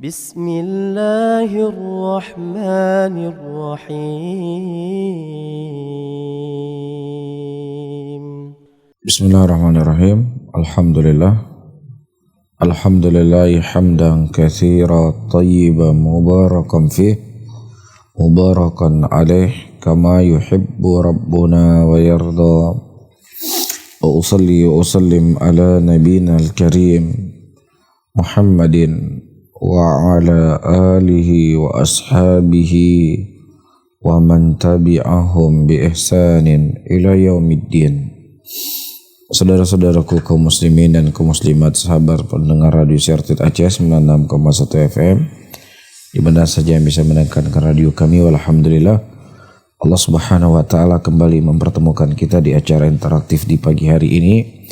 بسم الله الرحمن الرحيم بسم الله الرحمن الرحيم الحمد لله حمدا كثيرا طيبا مباركا فيه مباركا عليه كما يحب ربنا ويرضى وأصلي وأسلم على نبينا الكريم محمد وعلى آله وأصحابه ومن تبعهم بإحسان إلى يوم الدين. Saudara-saudaraku kaum muslimin dan kaum muslimat, sahabat pendengar Radio Syartit Aceh 96,1 FM, di mana saja yang bisa mendengarkan radio kami, walhamdulillah Allah Subhanahu wa taala kembali mempertemukan kita di acara interaktif di pagi hari ini.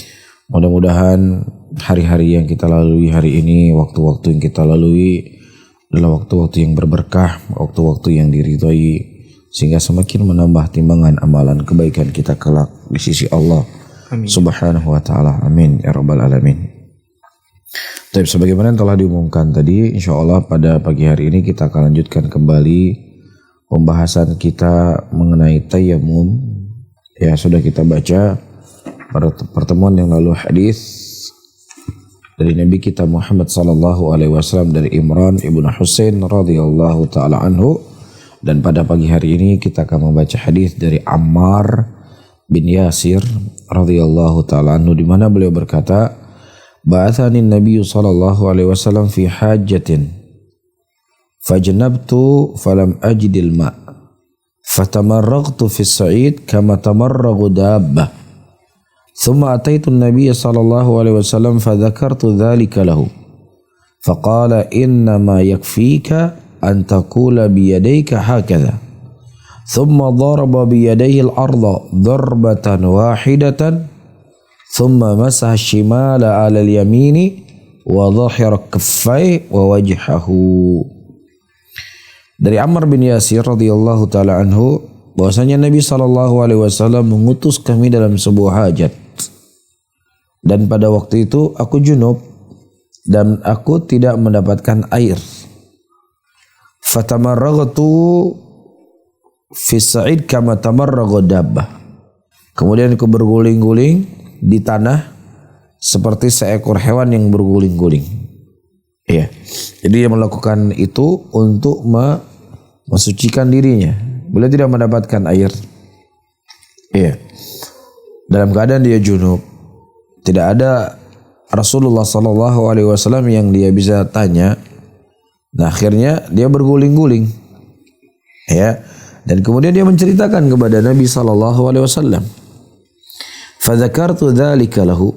Mudah-mudahan hari-hari yang kita lalui hari ini, waktu-waktu yang kita lalui adalah waktu-waktu yang berberkah, waktu-waktu yang diridhai, sehingga semakin menambah timbangan amalan kebaikan kita kelak di sisi Allah Subhanahu wa ta'ala. Amin ya rabbal alamin. Tapi sebagaimana yang telah diumumkan tadi, insyaallah pada pagi hari ini kita akan lanjutkan kembali pembahasan kita mengenai tayammum. Ya, sudah kita baca pada pertemuan yang lalu hadis dari Nabi kita Muhammad sallallahu alaihi wasallam dari Imran ibnu Husain radhiyallahu taala anhu, dan pada pagi hari ini kita akan membaca hadis dari Ammar bin Yasir radhiyallahu taala anhu, di mana beliau berkata, ba'athani Nabi sallallahu alaihi wasallam fi hajjatin fajnabtu falam ajidil ma' fatamarragtu fi as-sa'id kama tamarragu dabbah ثم أتيت النبي صلى الله عليه وسلم فذكرت ذلك له فقال إنما يكفيك أن تقول بيديك هكذا ثم ضرب بيديه الأرض ضربة واحدة ثم مسح الشمال على اليمين وظهر كفيه ووجهه. Dari Ammar bin Yasir radhiyallahu taala anhu, bahwasanya Nabi sallallahu alaihi wasallam mengutus kami dalam sebuah hajat, dan pada waktu itu aku junub dan aku tidak mendapatkan air. Fatamarragtu fi sa'id kama tamarragu dabbah. Kemudian aku berguling-guling di tanah seperti seekor hewan yang berguling-guling. Iya. Jadi dia melakukan itu untuk mensucikan dirinya. Beliau tidak mendapatkan air. Iya. Dalam keadaan dia junub, tidak ada Rasulullah sallallahu alaihi wasallam yang dia bisa tanya. Nah, akhirnya dia berguling-guling. Ya. Dan kemudian dia menceritakan kepada Nabi sallallahu alaihi wasallam. Fadzakartu dzalika lahu.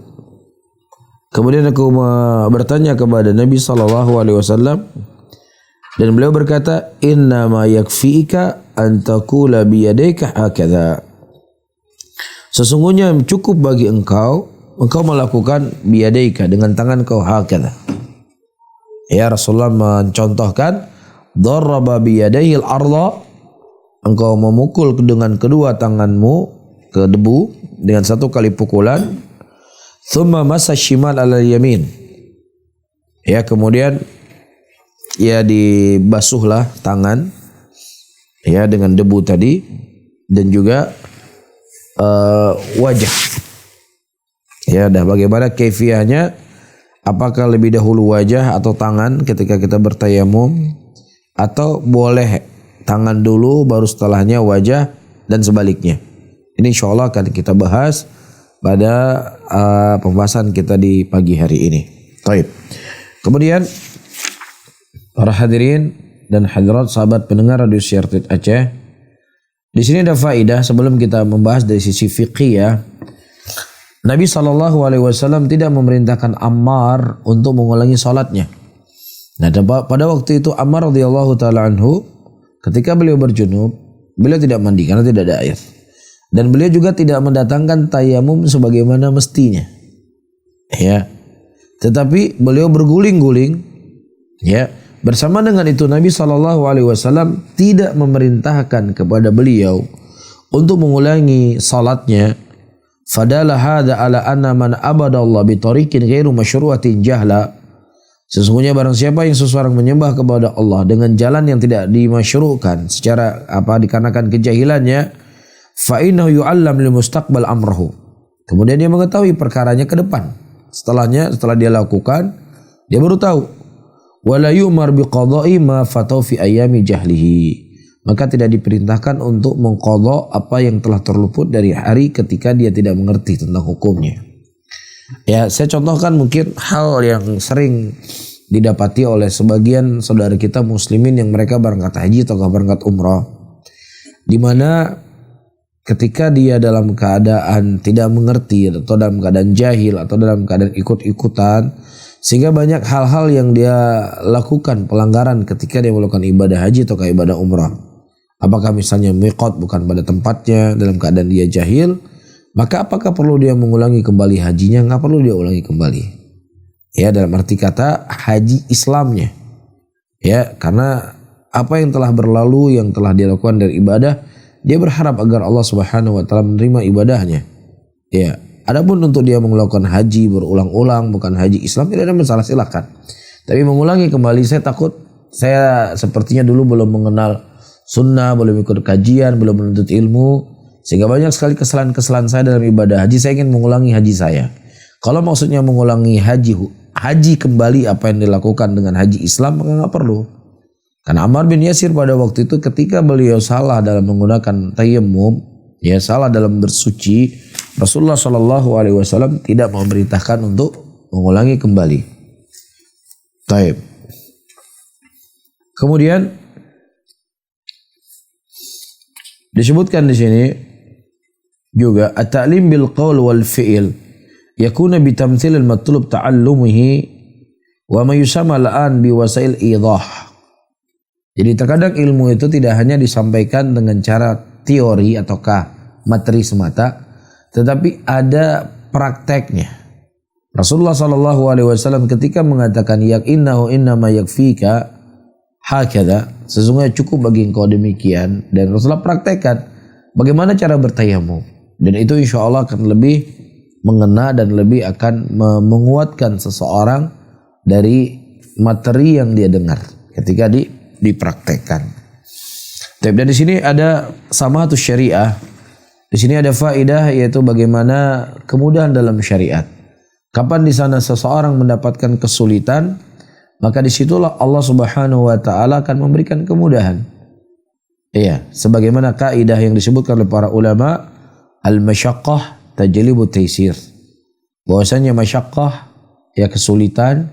Kemudian aku bertanya kepada Nabi sallallahu alaihi wasallam, dan beliau berkata, inna ma yakfika an taqula bi yadayka hakadha. Sesungguhnya cukup bagi engkau melakukan bi yadayka, dengan tangan kau, hakadha. Ya, Rasulullah mencontohkan daraba bi yadayhi al-ardha, engkau memukul dengan kedua tanganmu ke debu dengan satu kali pukulan. Thumma masa shimal ala yamin. Ya, kemudian ya dibasuhlah tangan ya dengan debu tadi, dan juga wajah. Ya, dah bagaimana kaifiahnya, apakah lebih dahulu wajah atau tangan ketika kita bertayamum, atau boleh tangan dulu baru setelahnya wajah, dan sebaliknya. Ini insyaallah akan kita bahas pada pembahasan kita di pagi hari ini. Baik. Kemudian para hadirin dan hadirat sahabat pendengar Radio Syartit Aceh, di sini ada faedah sebelum kita membahas dari sisi fikih ya. Nabi sallallahu alaihi wasallam tidak memerintahkan Ammar untuk mengulangi salatnya. Nah, pada waktu itu Ammar radhiyallahu taala anhu, ketika beliau berjunub, beliau tidak mandi karena tidak ada air. Dan beliau juga tidak mendatangkan tayamum sebagaimana mestinya. Ya. Tetapi beliau berguling-guling, ya. Bersama dengan itu Nabi sallallahu alaihi wasallam tidak memerintahkan kepada beliau untuk mengulangi salatnya. Fadala hadza ala anna man abada Allah bi tariqin ghairu masyru'atin jahla Sesungguhnya barang siapa yang seseorang menyembah kepada Allah dengan jalan yang tidak dimasyru'kan secara dikarenakan kejahilannya, fa innahu yu'allam lil mustaqbal amrahu. Kemudian dia mengetahui perkaranya ke depan. Setelah dia lakukan, dia baru tahu. Wala yu'mar biqada'i ma fatau fi ayami jahlihi. Maka tidak diperintahkan untuk mengqadha apa yang telah terluput dari hari ketika dia tidak mengerti tentang hukumnya. Ya, saya contohkan mungkin hal yang sering didapati oleh sebagian saudara kita muslimin yang mereka berangkat haji atau berangkat umrah, di mana ketika dia dalam keadaan tidak mengerti atau dalam keadaan jahil atau dalam keadaan ikut-ikutan, sehingga banyak hal-hal yang dia lakukan pelanggaran ketika dia melakukan ibadah haji atau ibadah umrah. Apakah misalnya miqat bukan pada tempatnya dalam keadaan dia jahil, maka apakah perlu dia mengulangi kembali hajinya? Nggak perlu dia ulangi kembali. Ya, dalam arti kata haji Islamnya. Ya, karena apa yang telah berlalu, yang telah dia lakukan dari ibadah, dia berharap agar Allah Subhanahu wa taala menerima ibadahnya. Ya, adapun untuk dia melakukan haji berulang-ulang bukan haji Islam, tidak ada masalah, silakan. Tapi mengulangi kembali, saya takut saya sepertinya dulu belum mengenal sunnah, belum ikut kajian, belum menuntut ilmu, sehingga banyak sekali kesalahan-kesalahan saya dalam ibadah haji. Saya ingin mengulangi haji saya. Kalau maksudnya mengulangi haji kembali apa yang dilakukan dengan haji Islam, maka nggak perlu. Karena Ammar bin Yasir pada waktu itu ketika beliau salah dalam menggunakan tayammum, ya salah dalam bersuci, Rasulullah SAW tidak memerintahkan untuk mengulangi kembali. Taib. Kemudian disebutkan di sini juga at-ta'lim bil qaul wal fi'il yakuna bi tamthil al matlub ta'allumuhi wa ma yusamma al-an bi wasail idah. Jadi terkadang ilmu itu tidak hanya disampaikan dengan cara teori ataukah materi semata, tetapi ada prakteknya. Rasulullah SAW ketika mengatakan innahu innama yakfika hakadha, sesungguhnya cukup bagi engkau demikian, dan Rasulullah praktekkan bagaimana cara bertayamum, dan itu insya Allah akan lebih mengena dan lebih akan menguatkan seseorang dari materi yang dia dengar ketika dipraktekkan. Dan di sini ada samahatus syariah. Di sini ada faidah, yaitu bagaimana kemudahan dalam syariat. Kapan di sana seseorang mendapatkan kesulitan, maka disitulah Allah Subhanahu wa taala akan memberikan kemudahan. Iya, sebagaimana kaidah yang disebutkan oleh para ulama, al-masyaqqah tajlibu taysir. Bahwasanya masyaqqah, ya kesulitan,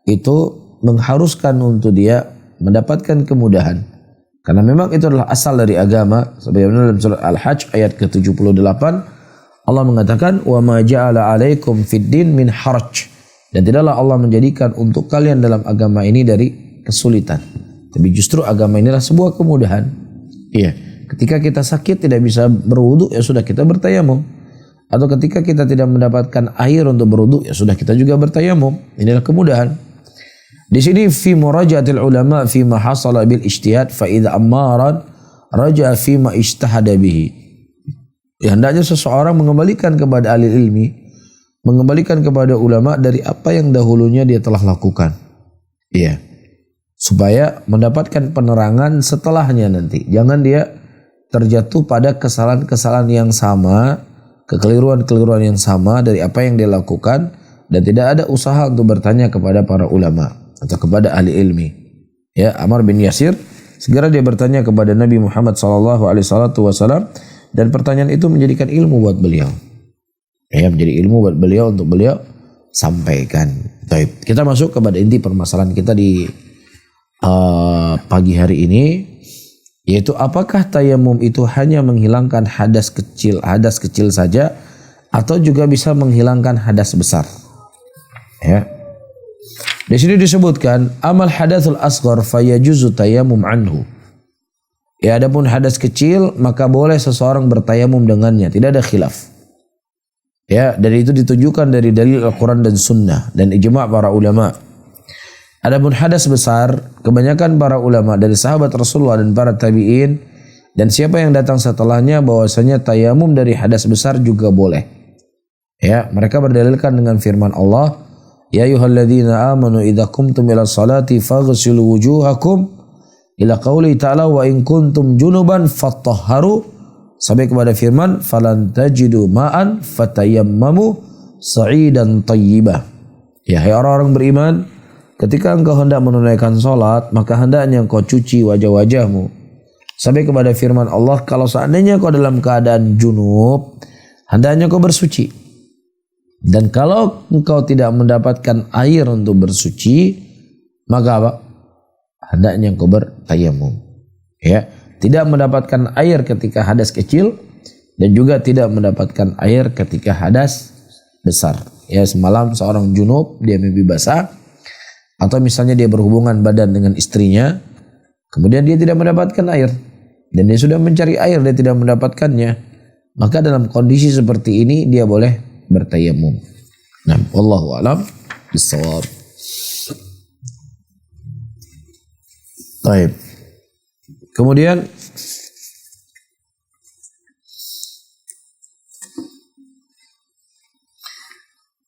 itu mengharuskan untuk dia mendapatkan kemudahan. Karena memang itu adalah asal dari agama. Sebagaimana dalam surat Al-Hajj ayat ke-78, Allah mengatakan, "Wa ma ja'ala 'alaikum fid din min haraj." Dan tidaklah Allah menjadikan untuk kalian dalam agama ini dari kesulitan. Tapi justru agama inilah sebuah kemudahan. Iya, ketika kita sakit tidak bisa berwudu, ya sudah kita bertayamum. Atau ketika kita tidak mendapatkan air untuk berwudu, ya sudah kita juga bertayamum. Inilah kemudahan. Di sini fi muraja'atil ulama fi ma hasala bil ijtihad fa idza ammaran raja'a fi ma ijtahada bihi. Ya, hendaknya seseorang mengembalikan kepada ahli ilmi, mengembalikan kepada ulama dari apa yang dahulunya dia telah lakukan. Iya. Supaya mendapatkan penerangan setelahnya nanti. Jangan dia terjatuh pada kesalahan-kesalahan yang sama, kekeliruan-keliruan yang sama dari apa yang dia lakukan, dan tidak ada usaha untuk bertanya kepada para ulama atau kepada ahli ilmi. Ya, Ammar bin Yasir segera dia bertanya kepada Nabi Muhammad SAW, dan pertanyaan itu menjadikan ilmu buat beliau. Ya, menjadi ilmu buat beliau untuk beliau sampaikan. Baik, kita masuk kepada inti permasalahan kita di pagi hari ini, yaitu apakah tayamum itu hanya menghilangkan hadas kecil saja atau juga bisa menghilangkan hadas besar. Ya. Di sini disebutkan amal hadatsul asghar fayajuzu tayammum anhu. Ya, adapun hadas kecil maka boleh seseorang bertayamum dengannya, tidak ada khilaf. Ya, dan itu ditujukan dari dalil Al-Quran dan Sunnah dan ijma' para ulama. Adapun hadas besar, kebanyakan para ulama dari sahabat Rasulullah dan para tabi'in dan siapa yang datang setelahnya bahwasanya tayamum dari hadas besar juga boleh. Ya, mereka berdalilkan dengan firman Allah, Ya ayyuhalladzina amanu idza qumtum ila salati faghsilu wujuhakum ila qauli ta'ala wa in kuntum junuban fatahharu sampai kepada firman falan tajidu ma'an fatayammamu sa'idan thayyibah. Ya hai orang-orang beriman, ketika engkau hendak menunaikan salat, maka hendaknya engkau cuci wajah-wajahmu. Sampai kepada firman Allah, kalau seandainya kau dalam keadaan junub, hendaknya kau bersuci. Dan kalau engkau tidak mendapatkan air untuk bersuci, maka apa? Hendaknya engkau bertayamum. Ya, tidak mendapatkan air ketika hadas kecil dan juga tidak mendapatkan air ketika hadas besar. Ya, semalam seorang junub dia mimpi basah atau misalnya dia berhubungan badan dengan istrinya, kemudian dia tidak mendapatkan air dan dia sudah mencari air dia tidak mendapatkannya, maka dalam kondisi seperti ini dia boleh bertayamum. Nah, wallahu a'lam bissawab. Baik. Kemudian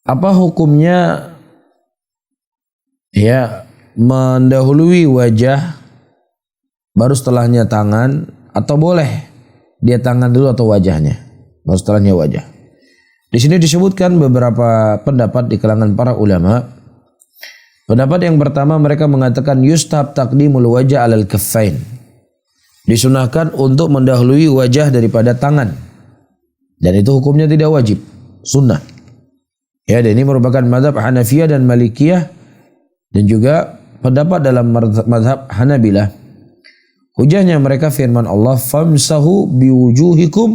apa hukumnya ya mendahului wajah baru setelahnya tangan, atau boleh dia tangan dulu atau wajahnya baru setelahnya wajah? Di sini disebutkan beberapa pendapat di kalangan para ulama. Pendapat yang pertama, mereka mengatakan yustahab taqdimul wajah alal kaffain. Disunahkan untuk mendahului wajah daripada tangan. Dan itu hukumnya tidak wajib, sunnah. Ya, dan ini merupakan mazhab Hanafiyah dan Malikiyah dan juga pendapat dalam mazhab Hanabilah. Hujahnya mereka firman Allah, famsahu biwujuhikum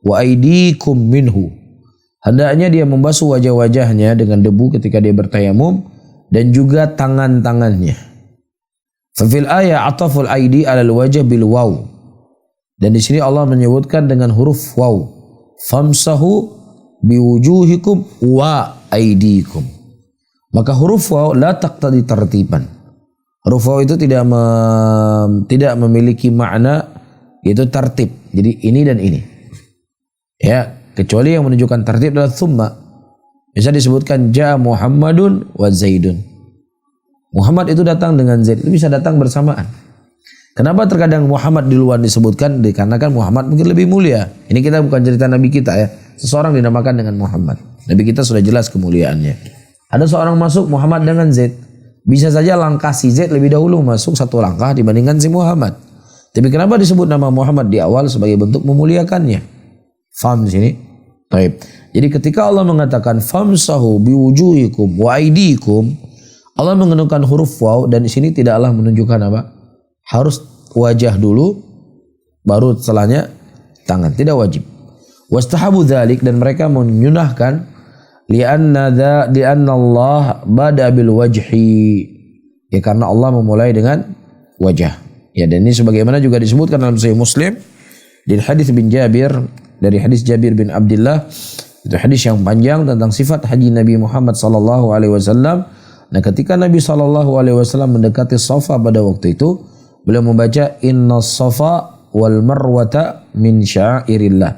wa aydikum minhu. Hendaknya dia membasuh wajah-wajahnya dengan debu ketika dia bertayamum dan juga tangan-tangannya. Fafil ayat ataful aidi alal wajah bil waw. Dan di sini Allah menyebutkan dengan huruf waw. Famsahu biwujuhikum wa aidikum. Maka huruf waw la taqtadi tartiban. Huruf waw itu tidak memiliki makna yaitu tartib. Jadi ini dan ini. Ya, kecuali yang menunjukkan tartib adalah thumma. Bisa disebutkan ja Muhammadun wa Zaidun. Muhammad itu datang dengan Zaid, itu bisa datang bersamaan. Kenapa terkadang Muhammad duluan disebutkan? Dikarenakan Muhammad mungkin lebih mulia. Ini kita bukan cerita Nabi kita ya. Seseorang dinamakan dengan Muhammad. Nabi kita sudah jelas kemuliaannya. Ada seorang masuk Muhammad dengan Zaid. Bisa saja langkah si Zaid lebih dahulu masuk satu langkah dibandingkan si Muhammad. Tapi kenapa disebut nama Muhammad di awal sebagai bentuk memuliakannya? Faham di sini? Baik. Jadi ketika Allah mengatakan famsahu biwujuhikum wa aydikum, Allah menggunakan huruf waw dan di sini tidaklah menunjukkan apa? Harus wajah dulu baru setelahnya tangan, tidak wajib. Wastahabu dzalik, dan mereka menyunahkan li'anna Allah bada bil wajhi. Ya, karena Allah memulai dengan wajah. Ya, dan ini sebagaimana juga disebutkan dalam Sahih Muslim dari hadis bin Jabir, dari hadis Jabir bin Abdullah. Itu hadis yang panjang tentang sifat haji Nabi Muhammad sallallahu alaihi wasallam. Nah, ketika Nabi sallallahu alaihi wasallam mendekati Safa pada waktu itu, beliau membaca innas safa wal marwata min syairillah.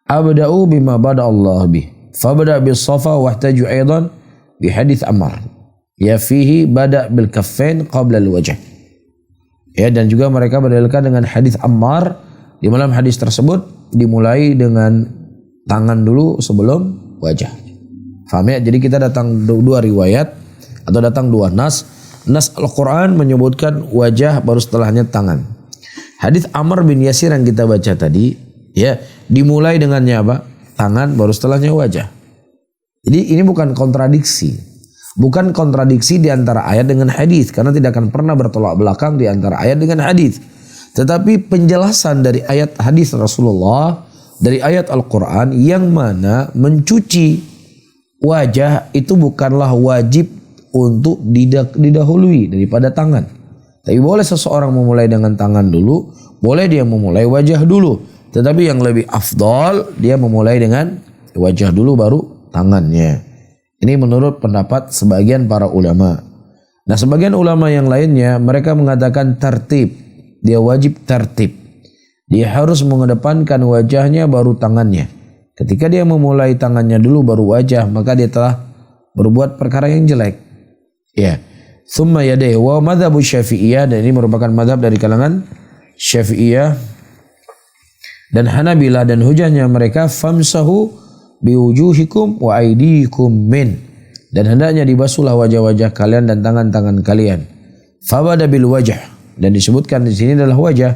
Abda'u bima bada Allah bih. Fabda bis safa wahtaju aidan bi hadis Ammar. Ya fihi bada bil kaffain qabla al wajh. Ya, dan juga mereka berdalilkan dengan hadis Ammar, di dalam hadis tersebut dimulai dengan tangan dulu sebelum wajah. Faham ya? Jadi kita datang dua riwayat atau datang dua nas. Nas Al-Quran menyebutkan wajah baru setelahnya tangan. Hadis Amr bin Yasir yang kita baca tadi, ya, dimulai dengannya apa? Tangan baru setelahnya wajah. Jadi ini bukan kontradiksi. Bukan kontradiksi di antara ayat dengan hadis, karena tidak akan pernah bertolak belakang di antara ayat dengan hadis. Tetapi penjelasan dari ayat hadis Rasulullah, dari ayat Al-Quran yang mana mencuci wajah itu bukanlah wajib untuk didahului daripada tangan. Tapi boleh seseorang memulai dengan tangan dulu, boleh dia memulai wajah dulu. Tetapi yang lebih afdal dia memulai dengan wajah dulu baru tangannya. Ini menurut pendapat sebagian para ulama. Nah, sebagian ulama yang lainnya mereka mengatakan tertib. Dia wajib tertib. Dia harus mengedepankan wajahnya baru tangannya. Ketika dia memulai tangannya dulu baru wajah, maka dia telah berbuat perkara yang jelek. Ya. Tsumma yadayhi wa madhabu Syafi'iyah, dan ini merupakan madhab dari kalangan Syafi'iyah dan Hanabilah, dan hujahnya mereka famsahu biwujuhikum wa aydikum min, dan hendaknya dibasuhlah wajah-wajah kalian dan tangan-tangan kalian. Fabada bil wajh, dan disebutkan di sini adalah wajah.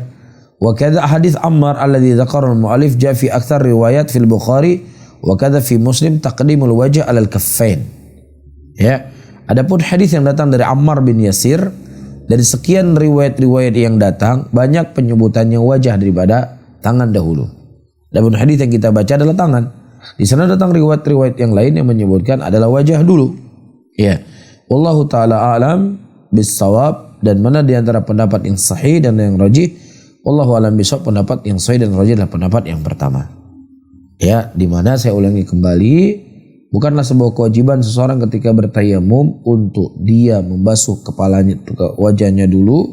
Wa kadza hadits Ammar alladhi dzakara al-mu'allif ja fi aktsar riwayat fil Bukhari wa kadza fi Muslim taqdimul wajh 'ala al-kaffain. Ya, adapun hadis yang datang dari Ammar bin Yasir, dari sekian riwayat-riwayat yang datang banyak penyebutannya wajah daripada tangan dahulu. Adapun hadis yang kita baca adalah tangan. Di sana datang riwayat-riwayat yang lain yang menyebutkan adalah wajah dulu. Ya. Wallahu taala alam bis-shawab, dan mana di antara pendapat yang sahih dan yang rajih, wallahu alam bis-shawab, pendapat yang sahih dan rajih adalah pendapat yang pertama. Ya, di mana saya ulangi kembali, bukanlah sebuah kewajiban seseorang ketika bertayamum untuk dia membasuh kepalanya, wajahnya dulu,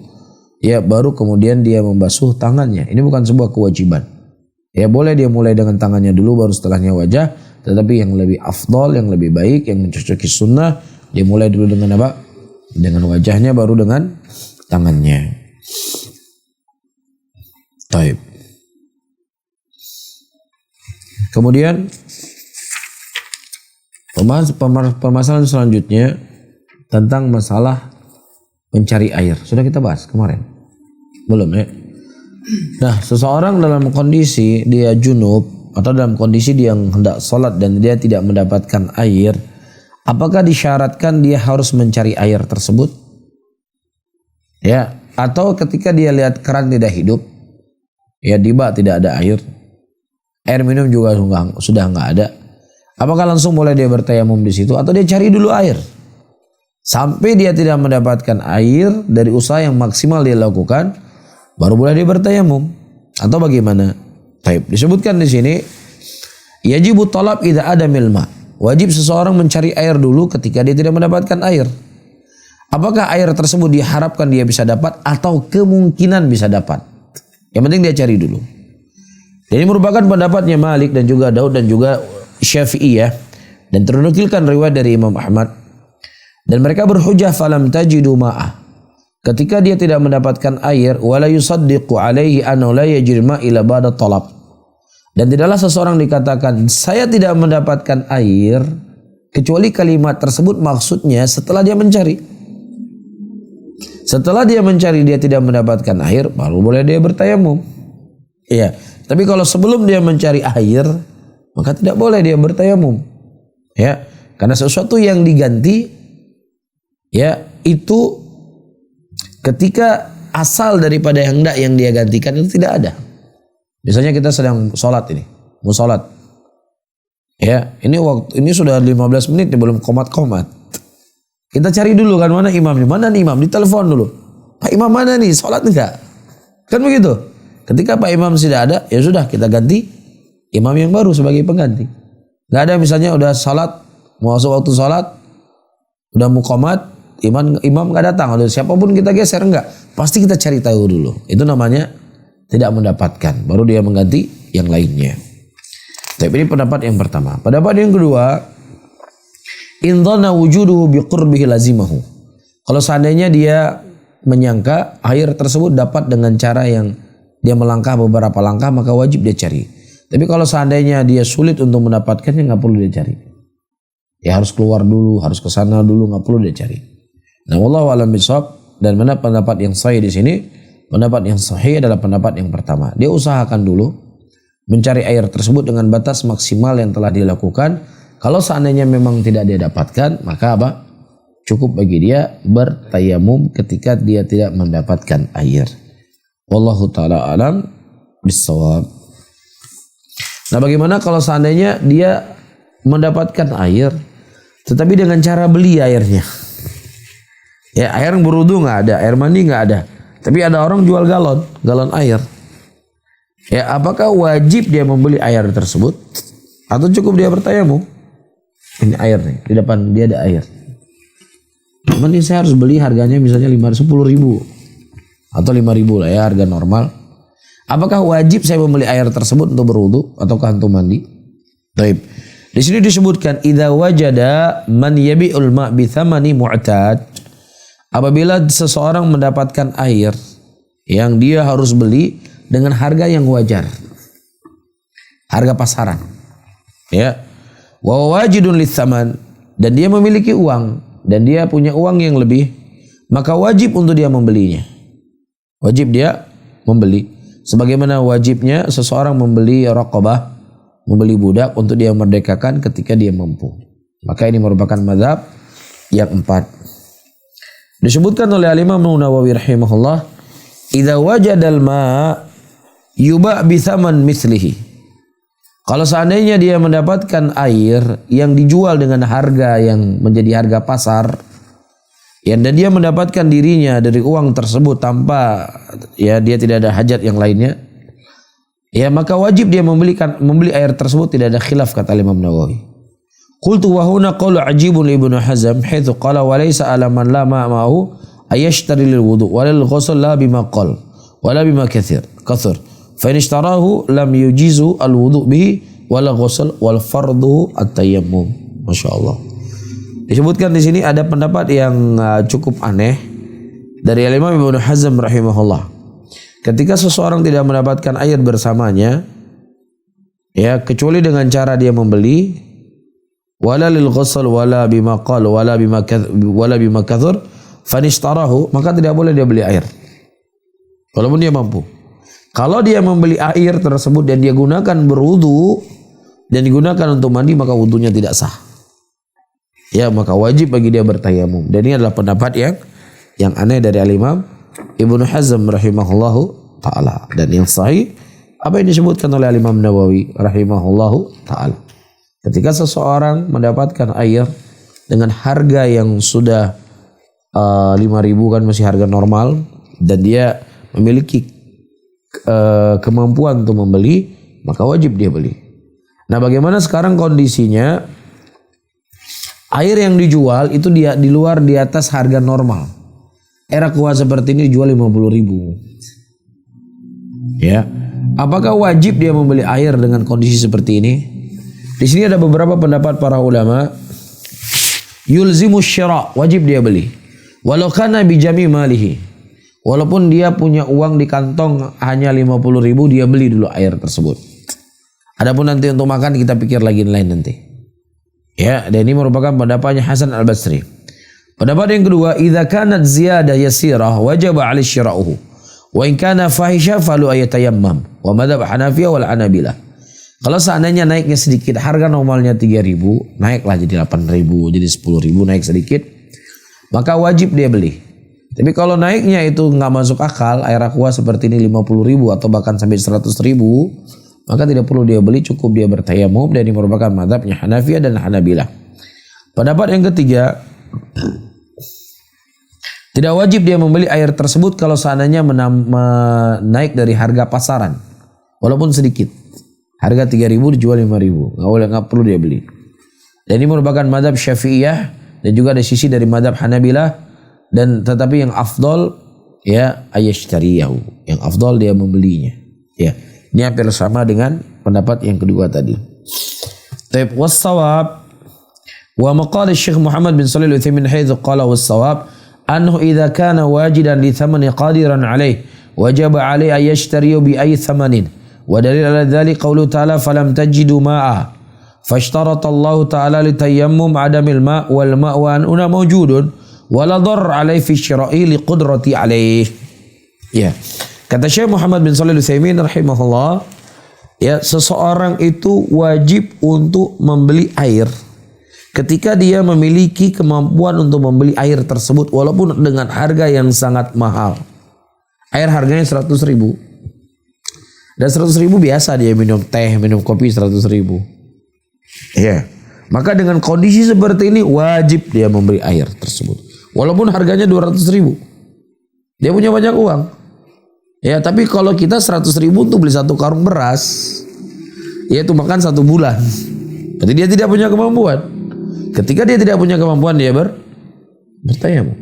ya baru kemudian dia membasuh tangannya. Ini bukan sebuah kewajiban. Ya boleh dia mulai dengan tangannya dulu baru setelahnya wajah, tetapi yang lebih afdal, yang lebih baik, yang mencocoki sunnah, dia mulai dulu dengan apa? Dengan wajahnya baru dengan tangannya. Taib. Kemudian permasalahan selanjutnya tentang masalah mencari air. Sudah kita bahas kemarin? Belum ya? Nah, seseorang dalam kondisi dia junub atau dalam kondisi dia hendak sholat dan dia tidak mendapatkan air, apakah disyaratkan dia harus mencari air tersebut? Ya, atau ketika dia lihat keran tidak hidup, ya di bak tidak ada air, air minum juga sudah nggak ada, apakah langsung boleh dia bertayamum di situ atau dia cari dulu air sampai dia tidak mendapatkan air dari usaha yang maksimal dia lakukan, baru boleh dia bertayamum atau bagaimana? Taib. Disebutkan di sini yajibu talab idza ada milma. Wajib seseorang mencari air dulu ketika dia tidak mendapatkan air. Apakah air tersebut diharapkan dia bisa dapat atau kemungkinan bisa dapat? Yang penting dia cari dulu. Ini merupakan pendapatnya Malik dan juga Daud dan juga Syafi'iyah, dan ternukilkan riwayat dari Imam Ahmad, dan mereka berhujjah falam tajidu ma'ah. Ketika dia tidak mendapatkan air, wala yusaddiqu alaihi annahu la yajri ma ila ba'da talab. Dan tidaklah seseorang dikatakan saya tidak mendapatkan air kecuali kalimat tersebut maksudnya setelah dia mencari. Setelah dia mencari dia tidak mendapatkan air, baru boleh dia bertayamum. Iya, tapi kalau sebelum dia mencari air, maka tidak boleh dia bertayamum. Ya, karena sesuatu yang diganti ya itu ketika asal daripada yang hendak yang dia gantikan itu tidak ada. Misalnya kita sedang sholat ini, mau sholat. Ya, ini sudah 15 menit belum komat-komat. Kita cari dulu kan mana imamnya, mana nih imam, ditelepon dulu. Pak imam mana nih, sholat enggak? Kan begitu. Ketika Pak imam tidak ada, ya sudah kita ganti imam yang baru sebagai pengganti. Enggak ada misalnya udah sholat, mau masuk waktu sholat, udah mau komat, imam nggak datang, atau siapapun kita geser enggak, pasti kita cari tahu dulu. Itu namanya tidak mendapatkan, baru dia mengganti yang lainnya. Tapi ini pendapat yang pertama. Pendapat yang kedua, in dhanna wujuduhu biqurbihi lazimahu. Kalau seandainya dia menyangka air tersebut dapat dengan cara yang dia melangkah beberapa langkah, maka wajib dia cari. Tapi kalau seandainya dia sulit untuk mendapatkannya, nggak perlu dia cari. Ya harus keluar dulu, harus ke sana dulu, nggak perlu dia cari. Nah, wallahu a'lam bishawab, dan mana pendapat yang sahih di sini? Pendapat yang sahih adalah pendapat yang pertama. Dia usahakan dulu mencari air tersebut dengan batas maksimal yang telah dilakukan. Kalau seandainya memang tidak dia dapatkan, maka apa? Cukup bagi dia bertayamum ketika dia tidak mendapatkan air. Wallahu taala alam bishawab. Nah, bagaimana kalau seandainya dia mendapatkan air tetapi dengan cara beli airnya? Ya, air berwudu nggak ada, air mandi nggak ada, tapi ada orang jual galon air. Ya, apakah wajib dia membeli air tersebut atau cukup dia bertayamum? Ini air nih, di depan dia ada air. Cuman ini saya harus beli harganya misalnya 10 ribu atau 5 ribu lah ya, harga normal. Apakah wajib saya membeli air tersebut untuk berwudu ataukah untuk mandi? Baik. Di sini disebutkan idza wajada man yabi'ul ma' bi thamani mu'tad. Apabila seseorang mendapatkan air yang dia harus beli dengan harga yang wajar. Harga pasaran. Ya. Wa wajidun litsaman, dan dia memiliki uang dan dia punya uang yang lebih, maka wajib untuk dia membelinya. Wajib dia membeli. Sebagaimana wajibnya seseorang membeli raqabah, membeli budak untuk dia merdekakan ketika dia mampu. Maka ini merupakan mazhab yang 4. Disebutkan oleh Imam Nawawi rahimahullah, idza wajadal ma' yuba' bi thaman mithlihi. Kalau seandainya dia mendapatkan air yang dijual dengan harga yang menjadi harga pasar, ya, dan dia mendapatkan dirinya dari uang tersebut tanpa ya dia tidak ada hajat yang lainnya, ya maka wajib dia membeli air tersebut, tidak ada khilaf kata Imam Nawawi. Qultu wa huna qawlu ajibun Ibnu Hazm haitsu qala wa laysa ala man la ma'ahu ayashtari lil wudu wa lil ghusl la bima qal wa la bima kathir. Fa in ishtarahu lam yujizu al wudu bihi wala ghusl wal fardu at-tayammum. Masyaallah. Disebutkan di sini ada pendapat yang cukup aneh dari Imam Ibnu Hazm rahimahullah. Ketika seseorang tidak mendapatkan air bersamanya, ya kecuali dengan cara dia membeli, wala lil ghusl wala bima qal wala bima kathur fa in ishtarahu, maka tidak boleh dia beli air walaupun dia mampu. Kalau dia membeli air tersebut dan dia gunakan berwudu dan digunakan untuk mandi, maka wudunya tidak sah. Ya, maka wajib bagi dia bertayamum. Dan ini adalah pendapat yang aneh dari Al-Imam Ibnu Hazm rahimahullahu taala. Dan yang sahih apa yang disebutkan oleh Al-Imam Nawawi rahimahullahu taala. Ketika seseorang mendapatkan air dengan harga yang sudah 5.000 kan masih harga normal, dan dia memiliki kemampuan untuk membeli, maka wajib dia beli. Nah, bagaimana sekarang kondisinya? Air yang dijual itu dia di luar di atas harga normal. Air aqua seperti ini dijual 50.000. Ya. Apakah wajib dia membeli air dengan kondisi seperti ini? Di sini ada beberapa pendapat para ulama. Yulzimu syira', wajib dia beli. Walau kana bi jami malihi. Walaupun dia punya uang di kantong hanya 50.000, dia beli dulu air tersebut. Adapun nanti untuk makan kita pikir lagi lain nanti. Ya, dan ini merupakan pendapatnya Hasan Al-Basri. Pendapat yang kedua, idza kanat ziyadah yasirah wajaba 'alaihi syira'uhu. Wa in kana fahisha falu ayatayammam. Wa madzhab Hanafiyah wal Hanabilah. Kalau seandainya naiknya sedikit, harga normalnya 3.000, naiklah jadi 8.000, jadi 10.000, naik sedikit, maka wajib dia beli. Tapi kalau naiknya itu nggak masuk akal, air aqua seperti ini 50.000 atau bahkan sampai 100.000, maka tidak perlu dia beli, cukup dia bertayamum, dan ini merupakan mazhabnya Hanafiyah dan Hanabilah. Pendapat yang ketiga, tidak wajib dia membeli air tersebut kalau seandainya naik dari harga pasaran, walaupun sedikit. Harga 3.000 dijual 5.000, nggak perlu dia beli. Dan ini merupakan mazhab Syafi'iyah, dan juga ada sisi dari mazhab Hanabilah. Dan tetapi yang afdol ya ayashtariyahu, yang afdol dia membelinya. Ya, ini hampir sama dengan pendapat yang kedua tadi. Taib was-shawab wa maqal Syekh Muhammad bin Shalih Al-Utsaimin haitsu qala was-shawab annahu idza kana wajidan li thamani qadiran alayh wajaba alayhi ayashtariyahu bi ay thamanin. Wa dalil ala dzalik qaulu ta'ala falam tajidu ma'a fashtarata Allah ta'ala li tayammum adamil ma' wal ma'u anuna mawjudun wala dhar alaihi fi syira'i li qudrati alaihi. Ya. Kata Syekh Muhammad bin Shalih Al-Utsaimin rahimahullah, ya, seseorang itu wajib untuk membeli air ketika dia memiliki kemampuan untuk membeli air tersebut walaupun dengan harga yang sangat mahal. Air harganya 100.000. Dan 100.000 biasa dia minum teh, minum kopi 100.000. Ya. Maka dengan kondisi seperti ini wajib dia membeli air tersebut. Walaupun harganya 200.000. Dia punya banyak uang. Ya, tapi kalau kita 100.000 untuk beli satu karung beras, ya itu makan 1 bulan. Berarti dia tidak punya kemampuan. Ketika dia tidak punya kemampuan, dia bertayamum.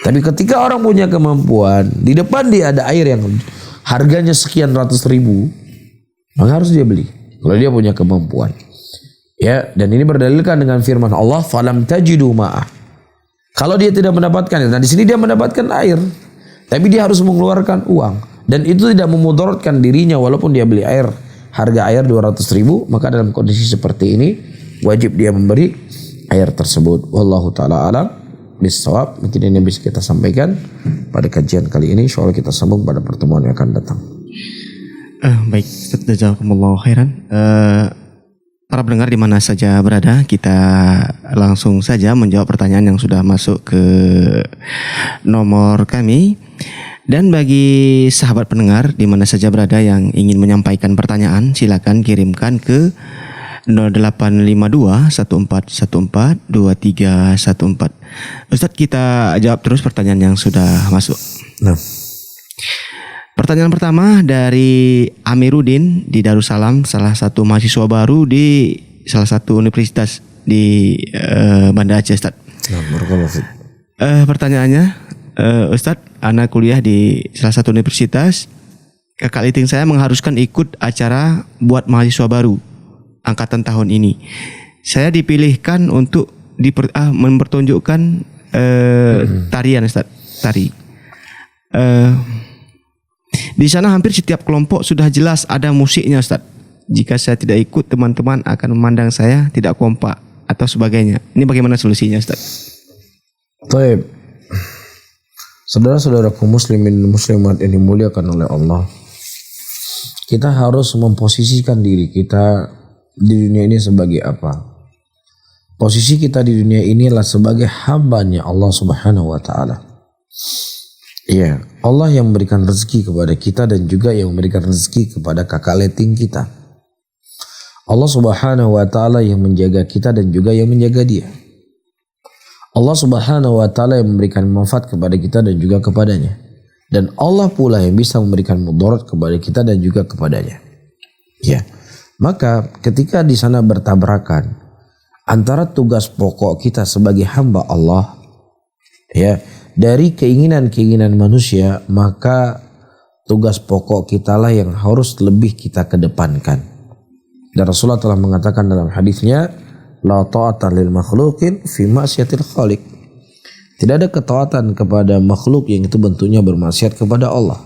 Tapi ketika orang punya kemampuan, di depan dia ada air yang harganya sekian ratus ribu, maka harus dia beli. Kalau dia punya kemampuan. Ya, dan ini berdalilkan dengan firman Allah, falam tajidu ma'ah. Kalau dia tidak mendapatkan, nah di sini dia mendapatkan air, tapi dia harus mengeluarkan uang, dan itu tidak memudaratkan dirinya walaupun dia beli air harga air 200.000, maka dalam kondisi seperti ini wajib dia memberi air tersebut. Wallahu taala alam bissawab. Mungkin ini yang bisa kita sampaikan pada kajian kali ini. Insyaallah kita sambung pada pertemuan yang akan datang. Baik, jazakumullahu khairan. Para pendengar di mana saja berada, kita langsung saja menjawab pertanyaan yang sudah masuk ke nomor kami. Dan bagi sahabat pendengar di mana saja berada yang ingin menyampaikan pertanyaan, silakan kirimkan ke 0852 1414 2314. Ustadz, kita jawab terus pertanyaan yang sudah masuk. Nah, pertanyaan pertama dari Amiruddin di Darussalam, salah satu mahasiswa baru di salah satu universitas di Banda Aceh, Ustaz. nah barakallahu fiik. Pertanyaannya, Ustaz, anak kuliah di salah satu universitas. Kakak liting saya mengharuskan ikut acara buat mahasiswa baru angkatan tahun ini. Saya dipilihkan untuk mempertunjukkan tarian, Ustaz, tari. Di sana hampir setiap kelompok sudah jelas ada musiknya, Ustaz. Jika saya tidak ikut, teman-teman akan memandang saya tidak kompak atau sebagainya. Ini bagaimana solusinya, Ustaz? Baik. Saudara-saudaraku muslimin dan muslimat yang dimuliakan oleh Allah, kita harus memposisikan diri kita di dunia ini sebagai apa? Posisi kita di dunia ini adalah sebagai hambanya Allah Subhanahu wa taala. Iya, Allah yang memberikan rezeki kepada kita dan juga yang memberikan rezeki kepada kakak leting kita. Allah Subhanahu wa taala yang menjaga kita dan juga yang menjaga dia. Allah Subhanahu wa taala yang memberikan manfaat kepada kita dan juga kepadanya. Dan Allah pula yang bisa memberikan mudarat kepada kita dan juga kepadanya. Ya. Maka ketika di sana bertabrakan antara tugas pokok kita sebagai hamba Allah, ya, dari keinginan-keinginan manusia, maka tugas pokok kita lah yang harus lebih kita kedepankan. Dan Rasulullah telah mengatakan dalam hadisnya, la ta'ata lil makhluqin fi ma'siyatil khaliq. Tidak ada ketaatan kepada makhluk yang itu bentuknya bermaksiat kepada Allah.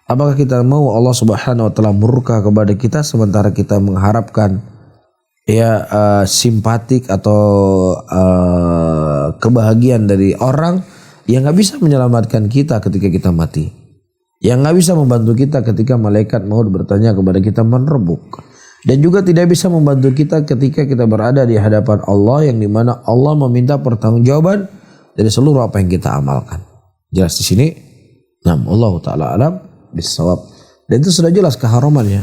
Apakah kita mau Allah Subhanahu wa taala murka kepada kita sementara kita mengharapkan simpatik atau kebahagiaan dari orang yang nggak bisa menyelamatkan kita ketika kita mati, yang nggak bisa membantu kita ketika malaikat maut bertanya kepada kita menerbuk, dan juga tidak bisa membantu kita ketika kita berada di hadapan Allah yang dimana Allah meminta pertanggungjawaban dari seluruh apa yang kita amalkan. Jelas di sini. Allah taala alam bisawab. Dan itu sudah jelas keharamannya.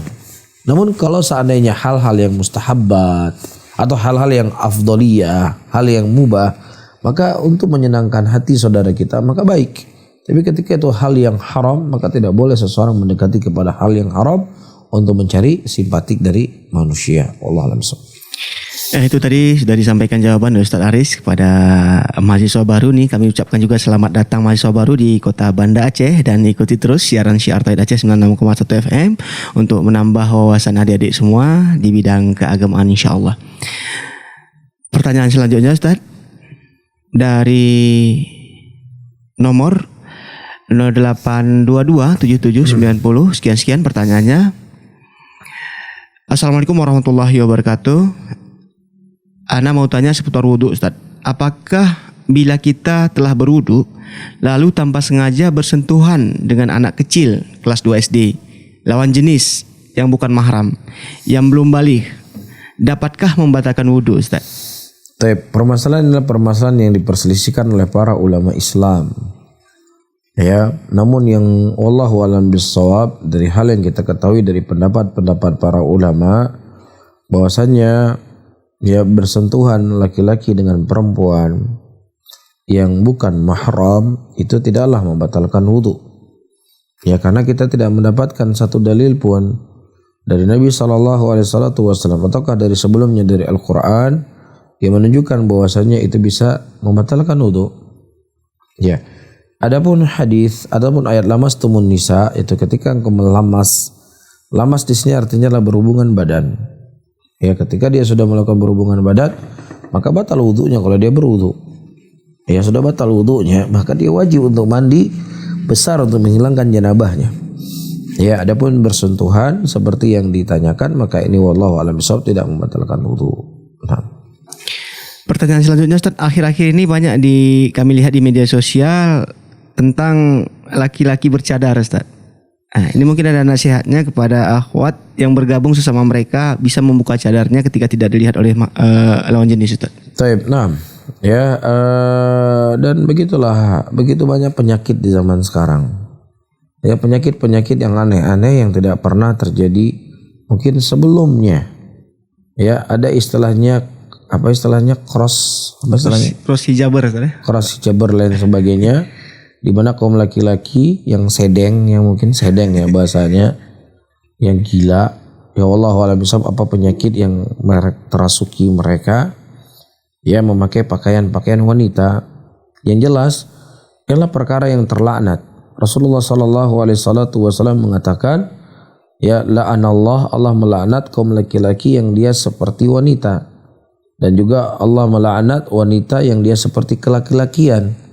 Namun kalau seandainya hal-hal yang mustahabbat atau hal-hal yang afdoliyah, hal yang mubah, maka untuk menyenangkan hati saudara kita maka baik. Tapi ketika itu hal yang haram, maka tidak boleh seseorang mendekati kepada hal yang haram untuk mencari simpatik dari manusia. Wallahu a'lam bishawab. Itu tadi sudah disampaikan jawaban dari Ustaz Aris kepada mahasiswa baru nih. Kami ucapkan juga selamat datang mahasiswa baru di kota Banda Aceh, dan ikuti terus siaran Syiar Tauhid Aceh 96,1 FM untuk menambah wawasan adik-adik semua di bidang keagamaan insyaallah. Pertanyaan selanjutnya, Ustaz, dari nomor 08227790 sekian pertanyaannya. Assalamualaikum warahmatullahi wabarakatuh. Ana mau tanya seputar wudhu, Ustaz. Apakah bila kita telah berwudhu lalu tanpa sengaja bersentuhan dengan anak kecil kelas 2 SD lawan jenis yang bukan mahram yang belum baligh, dapatkah membatalkan wudhu, Ustaz? Permasalahan adalah permasalahan yang diperselisihkan oleh para ulama Islam. Ya, namun yang wallahu a'lam bishawab dari hal yang kita ketahui dari pendapat-pendapat para ulama bahwasanya ya bersentuhan laki-laki dengan perempuan yang bukan mahram itu tidaklah membatalkan wudu. Ya, karena kita tidak mendapatkan satu dalil pun dari Nabi SAW ataukah dari sebelumnya dari Al-Quran yang menunjukkan bahwasanya itu bisa membatalkan wudu. Ya. Adapun hadis, adapun ayat lamastumun nisa itu ketika engkau melamas, lamas di sini artinya adalah berhubungan badan. Ya, ketika dia sudah melakukan berhubungan badan, maka batal wudunya kalau dia berwudu. Ya, sudah batal wudunya, maka dia wajib untuk mandi besar untuk menghilangkan janabahnya. Ya, adapun bersentuhan seperti yang ditanyakan, maka ini wallahu a'lam bishawab tidak membatalkan wudu. Nah. Pertanyaan selanjutnya Ustaz, akhir-akhir ini banyak kami lihat di media sosial tentang laki-laki bercadar Ustaz. Nah, ini mungkin ada nasihatnya kepada akhwat yang bergabung sesama mereka bisa membuka cadarnya ketika tidak dilihat oleh lawan jenis Ustaz. Taib, nah, ya dan begitulah, begitu banyak penyakit di zaman sekarang. Ya, penyakit-penyakit yang aneh-aneh yang tidak pernah terjadi mungkin sebelumnya. Ya, ada istilahnya cross hijaber Ustaz ya? Cross hijaber lain sebagainya. Di mana kaum laki-laki yang sedeng, yang mungkin sedeng ya bahasanya, yang gila, ya Allah a'lam bishawab, apa penyakit yang terasuki mereka, ya memakai pakaian wanita. Yang jelas adalah perkara yang terlaknat. Rasulullah sallallahu alaihi wasallam mengatakan, ya la'anallah, Allah melaknat kaum laki-laki yang dia seperti wanita, dan juga Allah melaknat wanita yang dia seperti kelaki-lakian.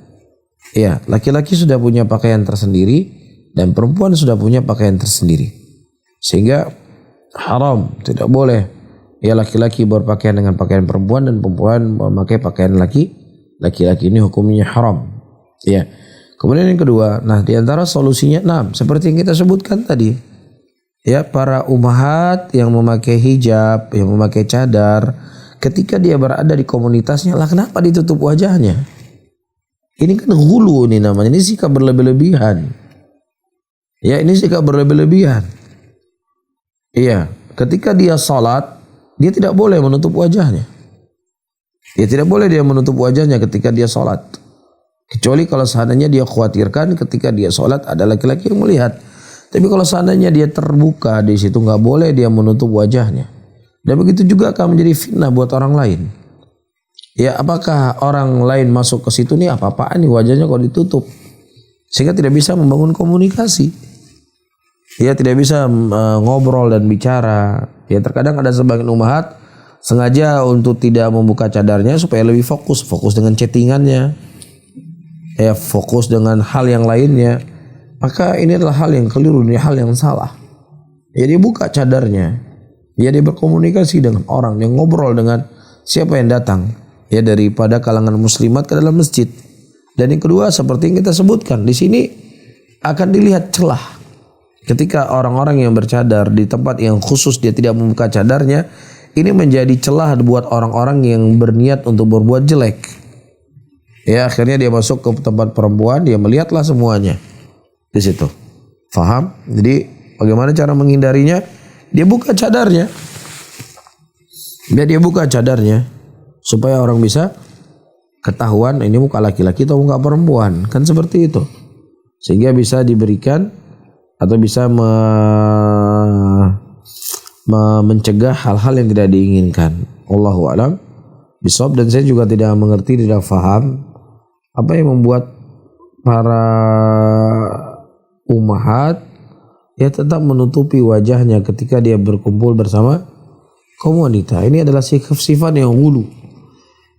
Ya, laki-laki sudah punya pakaian tersendiri dan perempuan sudah punya pakaian tersendiri. Sehingga haram, tidak boleh ya laki-laki berpakaian dengan pakaian perempuan dan perempuan memakai pakaian laki-laki. Ini hukumnya haram. Ya. Kemudian yang kedua, nah di antara solusinya, nah seperti yang kita sebutkan tadi. Ya, para ummahat yang memakai hijab, yang memakai cadar, ketika dia berada di komunitasnya, lah kenapa ditutup wajahnya? Ini kan hulu ini namanya, ini sikap berlebih-lebihan. Ya, ini sikap berlebih-lebihan. Iya, ketika dia salat, dia tidak boleh menutup wajahnya. Ya, tidak boleh dia menutup wajahnya ketika dia salat. Kecuali kalau seandainya dia khawatirkan ketika dia salat ada laki-laki yang melihat. Tapi kalau seandainya dia terbuka di situ, nggak boleh dia menutup wajahnya. Dan begitu juga akan menjadi fitnah buat orang lain. Ya, apakah orang lain masuk ke situ nih apa-apaan nih wajahnya kok ditutup, sehingga tidak bisa membangun komunikasi. Ya, tidak bisa ngobrol dan bicara. Ya, terkadang ada sebagian ummahat sengaja untuk tidak membuka cadarnya supaya lebih fokus dengan chattingannya. Ya, fokus dengan hal yang lainnya. Maka ini adalah hal yang keliru, ini hal yang salah. Ya, dia buka cadarnya. Ya, dia berkomunikasi dengan orang, dia ngobrol dengan siapa yang datang. Ya, daripada kalangan muslimat ke dalam masjid. Dan yang kedua seperti yang kita sebutkan di sini akan dilihat celah. Ketika orang-orang yang bercadar di tempat yang khusus dia tidak membuka cadarnya, ini menjadi celah buat orang-orang yang berniat untuk berbuat jelek. Ya, akhirnya dia masuk ke tempat perempuan, dia melihatlah semuanya di situ. Faham? Jadi bagaimana cara menghindarinya? Dia buka cadarnya. Dia buka cadarnya. Supaya orang bisa ketahuan ini muka laki-laki atau muka perempuan. Kan seperti itu. Sehingga bisa diberikan atau bisa mencegah hal-hal yang tidak diinginkan. Allahu a'lam bishawab. Dan saya juga tidak mengerti, tidak faham apa yang membuat para ummahat ya tetap menutupi wajahnya ketika dia berkumpul bersama kaum wanita. Ini adalah sifat yang hulu.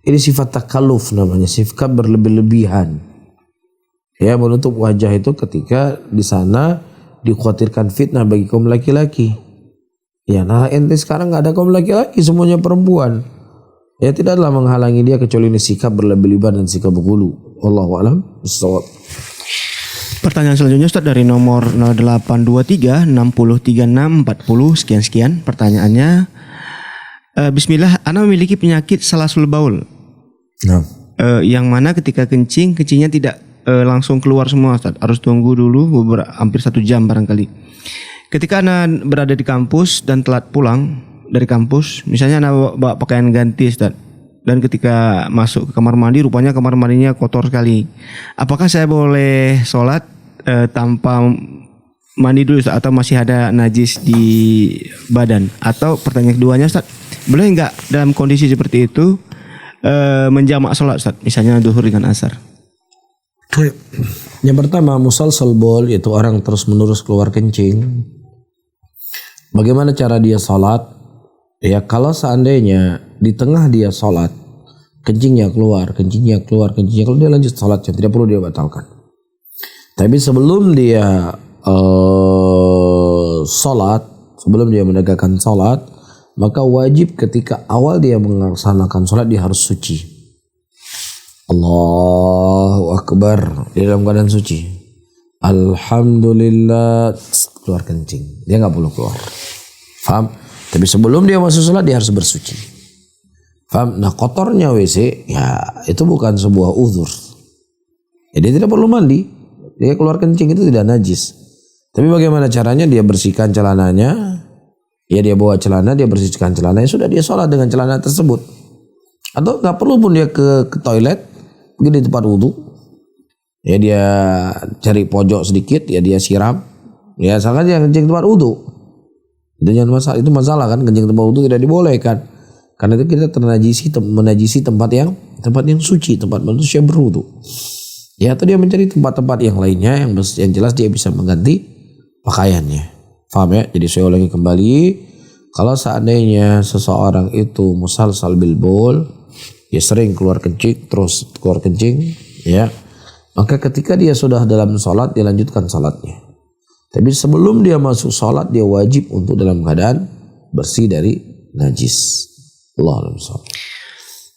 Ini sifat takalluf namanya, sifat berlebih-lebihan. Ya, menutup wajah itu ketika di sana dikhawatirkan fitnah bagi kaum laki-laki. Ya, nah ente sekarang nggak ada kaum laki-laki, semuanya perempuan. Ya, tidaklah menghalangi dia kecuali ini sikap berlebih-lebihan dan sikap berhulu. Wallahu a'lam bishawab. Pertanyaan selanjutnya Ustaz dari nomor 0823 6036 40 sekian. Pertanyaannya, Bismillah, ana memiliki penyakit salasul baul. Nah. Yang mana ketika kencingnya tidak langsung keluar semua Ustaz. Harus tunggu dulu hampir 1 jam barangkali. Ketika ana berada di kampus dan telat pulang dari kampus, misalnya ana bawa pakaian ganti Ustaz, dan ketika masuk ke kamar mandi rupanya kamar mandinya kotor sekali. Apakah saya boleh sholat tanpa mandi dulu Ustaz, atau masih ada najis di badan? Atau pertanyaan keduanya Ustaz, boleh enggak dalam kondisi seperti itu menjamak sholat Ustaz, misalnya duhur dengan asar? Yang pertama, musalsal baul itu orang terus menerus keluar kencing. Bagaimana cara dia sholat? Ya, kalau seandainya di tengah dia sholat, kencingnya keluar, dia lanjut sholatnya, tidak perlu dia batalkan. Tapi sebelum dia sholat, sebelum dia menegakkan sholat, maka wajib ketika awal dia melaksanakan sholat dia harus suci. Allahu Akbar, di dalam keadaan suci. Alhamdulillah, keluar kencing, dia nggak perlu keluar. Faham? Tapi sebelum dia masuk sholat dia harus bersuci. Faham? Nah, kotornya WC ya itu bukan sebuah uzur. Dia tidak perlu mandi. Dia keluar kencing itu tidak najis. Tapi bagaimana caranya? Dia bersihkan celananya. Ya, dia bawa celana, dia bersihkan celananya, sudah dia sholat dengan celana tersebut. Atau nggak perlu pun dia ke toilet, pergi di tempat wudhu. Ya, dia cari pojok sedikit, ya dia siram. Ya, asalkan dia kencing tempat wudhu. Itu masalah kan, kencing tempat wudhu tidak dibolehkan. Karena itu kita menajisi tempat yang suci, tempat manusia berwudhu. Ya, atau dia mencari tempat-tempat yang lainnya yang jelas dia bisa mengganti pakaiannya. Paham ya? Jadi saya ulangi kembali, kalau seandainya seseorang itu musalsal bil baul, ya sering keluar kencing, ya, maka ketika dia sudah dalam sholat dia lanjutkan sholatnya. Tapi sebelum dia masuk sholat dia wajib untuk dalam keadaan bersih dari najis. Allahu a'lam.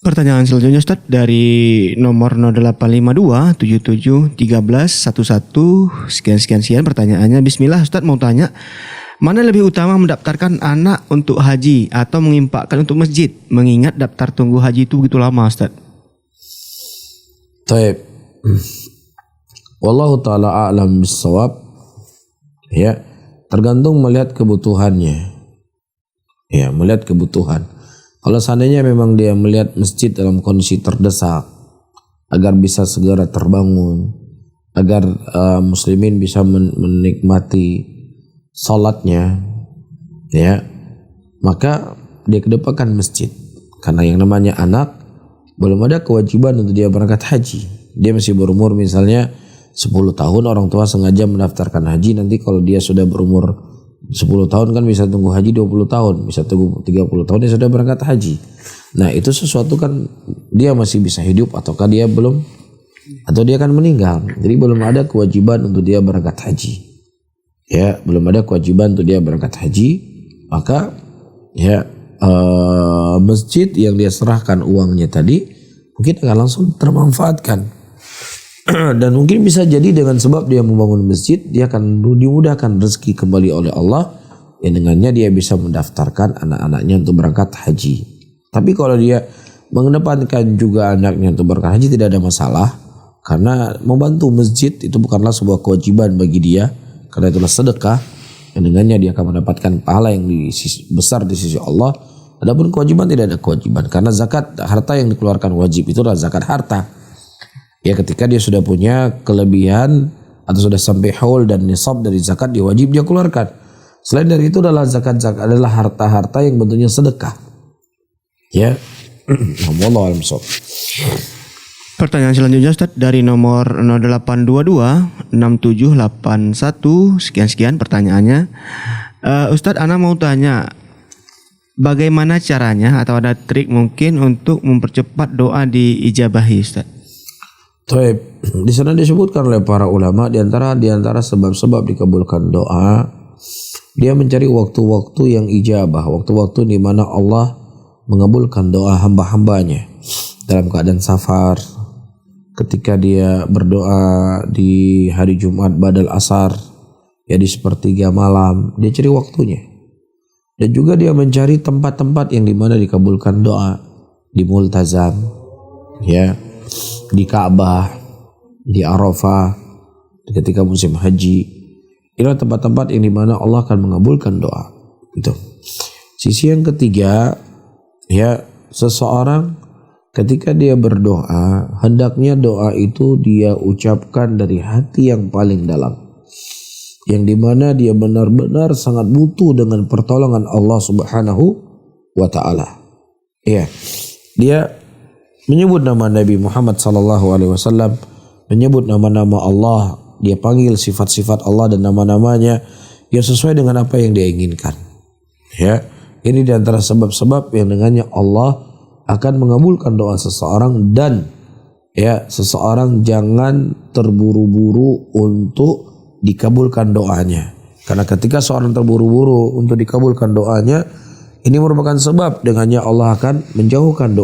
Pertanyaan selanjutnya Ustaz dari nomor 0852 77 13 11 sekian. Pertanyaannya, Bismillah Ustaz, mau tanya, mana lebih utama mendaftarkan anak untuk haji atau mengimpakkan untuk masjid, mengingat daftar tunggu haji itu begitu lama Ustaz? Taib. Wallahu ta'ala a'lam bissawab. Ya, tergantung melihat kebutuhannya. Ya, melihat kebutuhan. Kalau seandainya memang dia melihat masjid dalam kondisi terdesak agar bisa segera terbangun, agar muslimin bisa menikmati salatnya, ya, maka dia kedepankan masjid. Karena yang namanya anak belum ada kewajiban untuk dia berangkat haji. Dia masih berumur misalnya 10 tahun, orang tua sengaja mendaftarkan haji, nanti kalau dia sudah berumur 10 tahun kan bisa tunggu haji 20 tahun, bisa tunggu 30 tahun dia sudah berangkat haji. Nah, itu sesuatu kan dia masih bisa hidup ataukah dia belum, atau dia akan meninggal. Jadi belum ada kewajiban untuk dia berangkat haji. Ya, belum ada kewajiban untuk dia berangkat haji, maka ya masjid yang dia serahkan uangnya tadi mungkin akan langsung termanfaatkan. Dan mungkin bisa jadi dengan sebab dia membangun masjid, dia akan dimudahkan rezeki kembali oleh Allah, yang dengannya dia bisa mendaftarkan anak-anaknya untuk berangkat haji. Tapi kalau dia mengedepankan juga anaknya untuk berangkat haji tidak ada masalah, karena membantu masjid itu bukanlah sebuah kewajiban bagi dia, karena itulah sedekah, yang dengannya dia akan mendapatkan pahala yang besar di sisi Allah. Adapun kewajiban tidak ada kewajiban, karena zakat harta yang dikeluarkan wajib itu adalah zakat harta. Ya, ketika dia sudah punya kelebihan atau sudah sampai haul dan nisab dari zakat, dia wajib dia keluarkan. Selain dari itu adalah zakat adalah harta-harta yang bentuknya sedekah. Ya. Wallahu a'lam. Pertanyaan selanjutnya Ustaz dari nomor 0822 6781 sekian. Pertanyaannya, Ustaz, ana mau tanya, bagaimana caranya atau ada trik mungkin untuk mempercepat doa diijabahi Ustaz? Taib. Di sana disebutkan oleh para ulama di antara sebab-sebab dikabulkan doa, dia mencari waktu-waktu yang ijabah, waktu-waktu di mana Allah mengabulkan doa hamba-hambanya. Dalam keadaan safar, ketika dia berdoa di hari Jumat badal asar, ya di sepertiga malam, dia cari waktunya. Dan juga dia mencari tempat-tempat yang di mana dikabulkan doa, di multazam, ya, di Ka'bah, di Arafah, ketika musim haji. Inilah tempat-tempat yang dimana Allah akan mengabulkan doa. Itu. Sisi yang ketiga, ya, seseorang ketika dia berdoa, hendaknya doa itu dia ucapkan dari hati yang paling dalam, yang dimana dia benar-benar sangat butuh dengan pertolongan Allah Subhanahu wa Ta'ala. Ya, dia menyebut nama Nabi Muhammad SAW, menyebut nama-nama Allah, dia panggil sifat-sifat Allah dan nama-namanya yang sesuai dengan apa yang dia inginkan. Ya, Ini di antara sebab-sebab yang dengannya Allah akan mengabulkan doa seseorang, dan ya, seseorang jangan terburu-buru untuk dikabulkan doanya. Karena ketika seorang terburu-buru untuk dikabulkan doanya, ini merupakan sebab dengannya Allah akan menjauhkan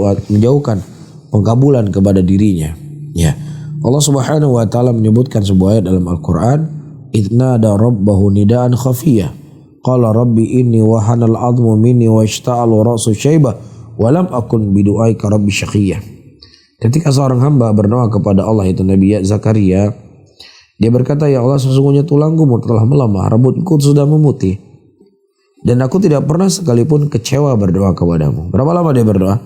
pengkabulan kepada dirinya. Ya. Allah Subhanahu wa taala menyebutkan sebuah ayat dalam Al-Qur'an, "Idnada rabbahu nidaan khafiyah. Qala rabbi inni wahanal 'azmu minni wa ishta'ala ra'su syaibah wa lam akun bidu'aika rabbi syaqiyah." Ketika seorang hamba berdoa kepada Allah, itu Nabi Zakaria, dia berkata, "Ya Allah, sesungguhnya tulangku telah melemah, rambutku sudah memutih, dan aku tidak pernah sekalipun kecewa berdoa kepadamu." Berapa lama dia berdoa?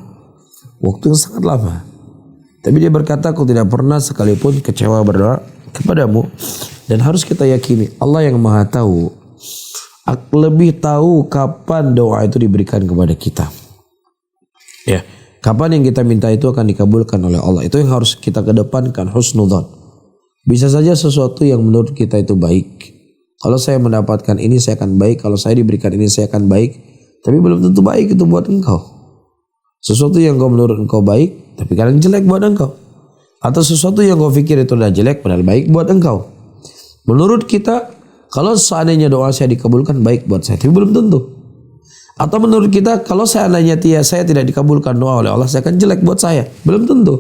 Waktu yang sangat lama. Tapi dia berkata, "Aku tidak pernah sekalipun kecewa berdoa kepadamu." Dan harus kita yakini, Allah yang Maha Tahu lebih tahu kapan doa itu diberikan kepada kita. Ya, kapan yang kita minta itu akan dikabulkan oleh Allah. Itu yang harus kita kedepankan, husnudzon. Bisa saja sesuatu yang menurut kita itu baik. Kalau saya mendapatkan ini, saya akan baik. Kalau saya diberikan ini, saya akan baik. Tapi belum tentu baik itu buat engkau. Sesuatu yang menurut engkau baik, tapi kadang jelek buat engkau. Atau sesuatu yang kau pikir itu udah jelek, padahal baik buat engkau. Menurut kita, kalau seandainya doa saya dikabulkan, baik buat saya. Tapi belum tentu. Atau menurut kita, kalau seandainya saya tidak dikabulkan doa oleh Allah, saya akan jelek buat saya. Belum tentu.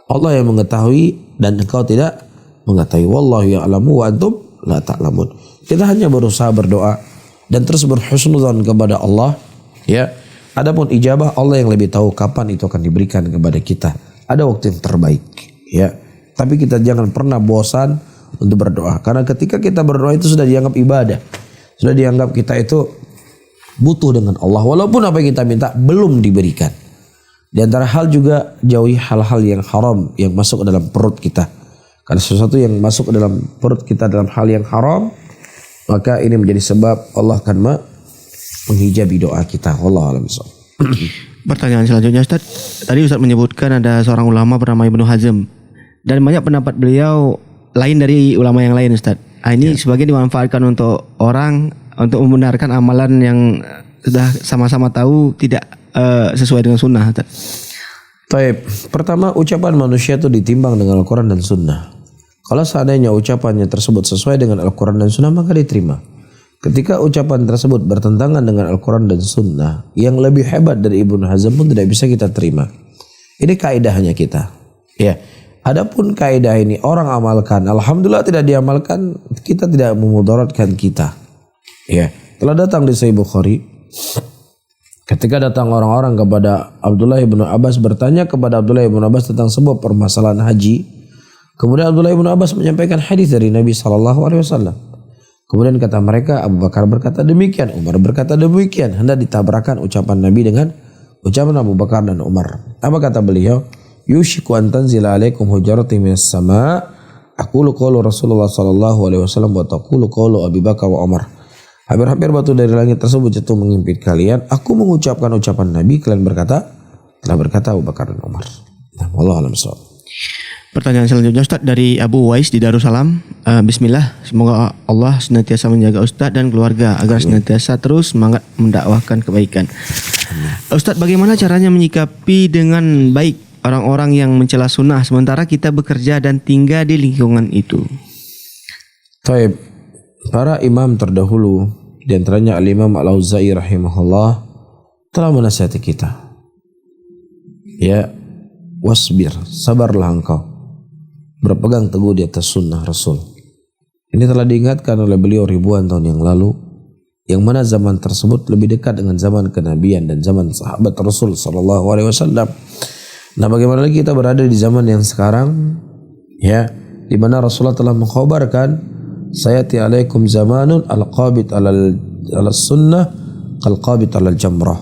Allah yang mengetahui dan engkau tidak mengetahui. Wallahu ya'lamu wa antum la ta'lamun. Kita hanya berusaha berdoa dan terus berhusnudzon kepada Allah, ya. Adapun ijabah, Allah yang lebih tahu kapan itu akan diberikan kepada kita. Ada waktu yang terbaik, ya. Tapi kita jangan pernah bosan untuk berdoa, karena ketika kita berdoa itu sudah dianggap ibadah. Sudah dianggap kita itu butuh dengan Allah, walaupun apa yang kita minta belum diberikan. Di antara hal juga, jauhi hal-hal yang haram yang masuk ke dalam perut kita. Karena sesuatu yang masuk ke dalam perut kita dalam hal yang haram, maka ini menjadi sebab Allah akan menghijabi doa kita. Wallahu a'lam bishawab. Pertanyaan selanjutnya, Ustaz. Tadi Ustaz menyebutkan ada seorang ulama bernama Ibnu Hazm, dan banyak pendapat beliau lain dari ulama yang lain, Ustaz. Ini sebagian dimanfaatkan untuk orang untuk membenarkan amalan yang sudah sama-sama tahu tidak sesuai dengan sunnah, Ustaz. Baik, pertama, ucapan manusia itu ditimbang dengan Al-Quran dan Sunnah. Kalau seandainya ucapannya tersebut sesuai dengan Al-Quran dan Sunnah, maka diterima. Ketika ucapan tersebut bertentangan dengan Al-Quran dan Sunnah, yang lebih hebat dari Ibnu Hazm pun tidak bisa kita terima. Ini kaidahnya kita. Ya, adapun kaidah ini orang amalkan, alhamdulillah. Tidak diamalkan, kita tidak memudaratkan kita. Ya, telah datang di Sahih Bukhari, ketika datang orang-orang kepada Abdullah bin Abbas, bertanya kepada Abdullah bin Abbas tentang sebuah permasalahan haji. Kemudian Abdullah bin Abbas menyampaikan hadis dari Nabi SAW. Kemudian kata mereka, Abu Bakar berkata demikian, Umar berkata demikian. Hendak ditabrakan ucapan Nabi dengan ucapan Abu Bakar dan Umar. Apa kata beliau? Yushiku an tanzila alaikum hujarati minas sama. Aqulu qawlu Rasulullah sallallahu alaihi wasallam wa taqulu qawlu Abu Bakar wa Umar. Hampir-hampir batu dari langit tersebut jatuh mengimpit kalian. Aku mengucapkan ucapan Nabi, kalian telah berkata Abu Bakar dan Umar. Wallahu a'lam bishawab. Pertanyaan selanjutnya, Ustaz, dari Abu Wais di Darussalam. Bismillah, semoga Allah senantiasa menjaga Ustaz dan keluarga agar senantiasa terus semangat mendakwahkan kebaikan. Ustaz, bagaimana caranya menyikapi dengan baik orang-orang yang mencela sunnah sementara kita bekerja dan tinggal di lingkungan itu? Taib, para imam terdahulu, di antaranya Al-Imam Al-Auza'i rahimahullah, telah menasihati kita. Ya, wasbir, sabarlah engkau, berpegang teguh di atas sunnah Rasul. Ini telah diingatkan oleh beliau ribuan tahun yang lalu, yang mana zaman tersebut lebih dekat dengan zaman kenabian dan zaman sahabat Rasul sallallahu alaihi wasallam. Nah, bagaimana lagi kita berada di zaman yang sekarang, ya, di mana Rasulullah telah mengkhabarkan, sayati alaikum zamanun al-qabit ala sunnah kal-qabit ala jamrah.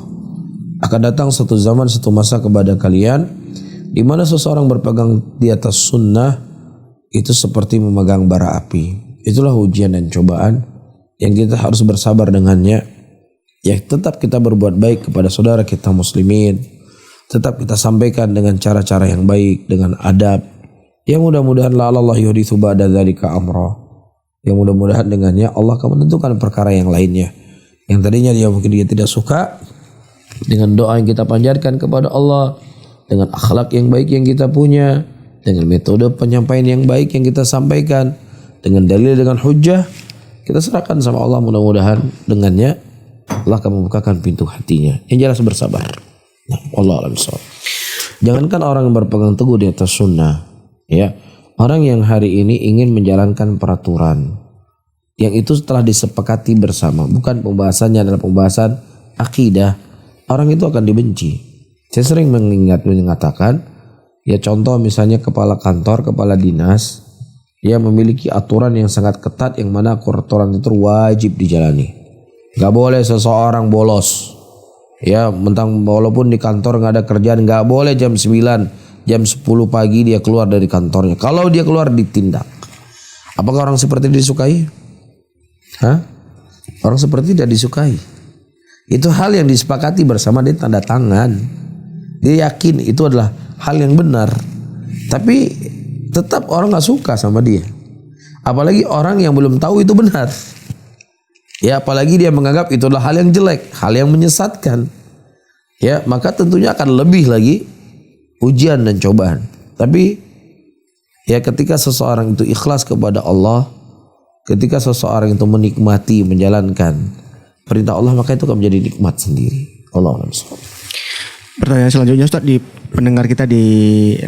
Akan datang satu zaman, satu masa kepada kalian, di mana seseorang berpegang di atas sunnah itu seperti memegang bara api. Itulah ujian dan cobaan yang kita harus bersabar dengannya. Ya, tetap kita berbuat baik kepada saudara kita muslimin. Tetap kita sampaikan dengan cara-cara yang baik, dengan adab. Yang mudah-mudahan la'allallah yuhditsu ba'da dzalika amra. Yang mudah-mudahan dengannya Allah akan menentukan perkara yang lainnya. Yang tadinya mungkin dia tidak suka, dengan doa yang kita panjatkan kepada Allah, dengan akhlak yang baik yang kita punya, dengan metode penyampaian yang baik yang kita sampaikan, dengan dalil, dengan hujjah, kita serahkan sama Allah. Mudah-mudahan dengannya Allah akan membukakan pintu hatinya. Yang jelas bersabar. Nah, Allah alam shawab. Jangankan orang yang berpegang teguh di atas sunnah, ya, orang yang hari ini ingin menjalankan peraturan yang itu telah disepakati bersama, bukan pembahasannya adalah pembahasan akidah, orang itu akan dibenci. Saya sering mengatakan, ya contoh misalnya kepala kantor, kepala dinas, dia memiliki aturan yang sangat ketat yang mana aturan itu wajib dijalani. Gak boleh seseorang bolos. Ya, mentang walaupun di kantor nggak ada kerjaan, nggak boleh jam 9, jam 10 pagi dia keluar dari kantornya. Kalau dia keluar ditindak. Apakah orang seperti itu disukai? Orang seperti tidak disukai. Itu hal yang disepakati bersama, dia tanda tangan. Dia yakin itu adalah hal yang benar. Tapi tetap orang nggak suka sama dia. Apalagi orang yang belum tahu itu benar. Ya, apalagi dia menganggap itu adalah hal yang jelek, hal yang menyesatkan. Ya, maka tentunya akan lebih lagi ujian dan cobaan. Tapi ya ketika seseorang itu ikhlas kepada Allah, ketika seseorang itu menikmati menjalankan perintah Allah, maka itu akan menjadi nikmat sendiri. Allah a'lam. Pertanyaan selanjutnya Ustaz, di pendengar kita di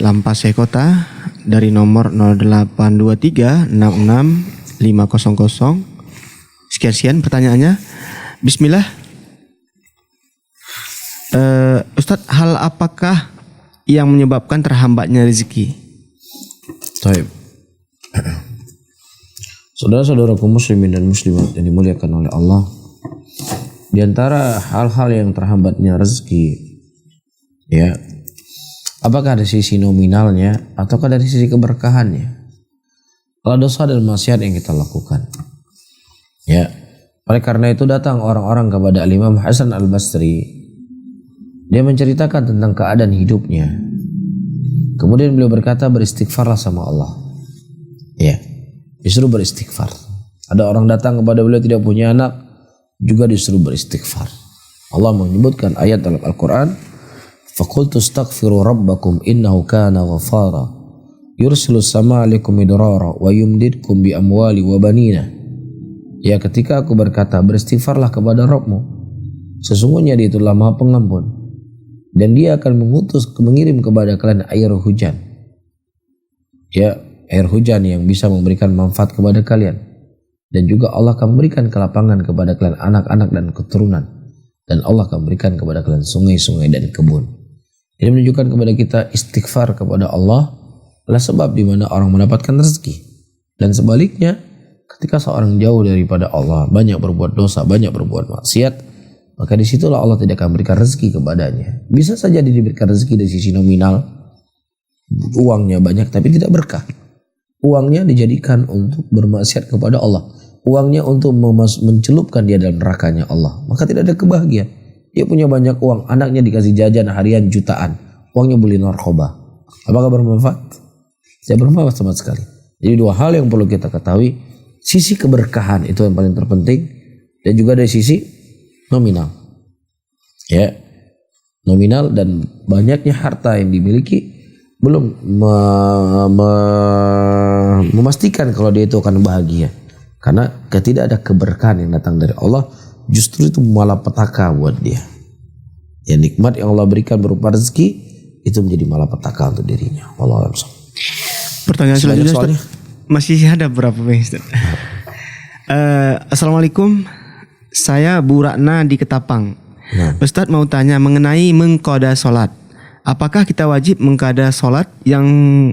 Lampasai Kota dari nomor 0823 66 500. Sekian pertanyaannya. Bismillah. Ustadz, hal apakah yang menyebabkan terhambatnya rezeki? Baik. Saudara-saudaraku muslimin dan muslimat yang dimuliakan oleh Allah, di antara hal-hal yang terhambatnya rezeki, ya, apakah dari sisi nominalnya ataukah dari sisi keberkahannya? Kalau dosa dan maksiat yang kita lakukan, ya, oleh karena itu datang orang-orang kepada Imam Hasan Al-Basri. Dia menceritakan tentang keadaan hidupnya. Kemudian beliau berkata, beristighfarlah sama Allah. Ya, disuruh beristighfar. Ada orang datang kepada beliau tidak punya anak, juga disuruh beristighfar. Allah menyebutkan ayat dalam Al-Quran, فَقُلْتُ اسْتَغْفِرُوا رَبَّكُمْ إِنَّهُ كَانَ غَفَّارًا يُرْسِلُ السَّمَاءَ عَلَيْكُمْ مِدْرَارًا وَيُمْدِدْكُمْ بِأَمْوَالٍ وَبَنِينَ. Ya, ketika aku berkata, beristighfarlah kepada Rabbmu, sesungguhnya dia itulah Maha Pengampun, dan dia akan mengirim kepada kalian air hujan. Ya, air hujan yang bisa memberikan manfaat kepada kalian, dan juga Allah akan memberikan kelapangan kepada kalian anak-anak dan keturunan, dan Allah akan memberikan kepada kalian sungai-sungai dan kebun. Ini menunjukkan kepada kita istighfar kepada Allah adalah sebab di mana orang mendapatkan rezeki. Dan sebaliknya, ketika seorang jauh daripada Allah, banyak berbuat dosa, banyak berbuat maksiat, maka disitulah Allah tidak akan berikan rezeki kepadanya. Bisa saja diberikan rezeki dari sisi nominal, uangnya banyak tapi tidak berkah. Uangnya dijadikan untuk bermaksiat kepada Allah, uangnya untuk mencelupkan dia dalam nerakanya Allah, maka tidak ada kebahagiaan. Dia punya banyak uang, anaknya dikasih jajan harian jutaan, uangnya beli narkoba. Apakah bermanfaat? Tidak bermanfaat sama sekali. Jadi dua hal yang perlu kita ketahui, sisi keberkahan itu yang paling terpenting, dan juga dari sisi nominal. Ya, nominal dan banyaknya harta yang dimiliki belum memastikan kalau dia itu akan bahagia. Karena tidak ada keberkahan yang datang dari Allah, justru itu malapetaka buat dia. Ya, nikmat yang Allah berikan berupa rezeki itu menjadi malapetaka untuk dirinya. Wallahu a'lam. Pertanyaan selanjutnya, masih ada berapa Ustaz? Assalamualaikum, saya Bu Rakna di Ketapang. Ustadz mau tanya mengenai mengqada sholat. Apakah kita wajib mengqada sholat yang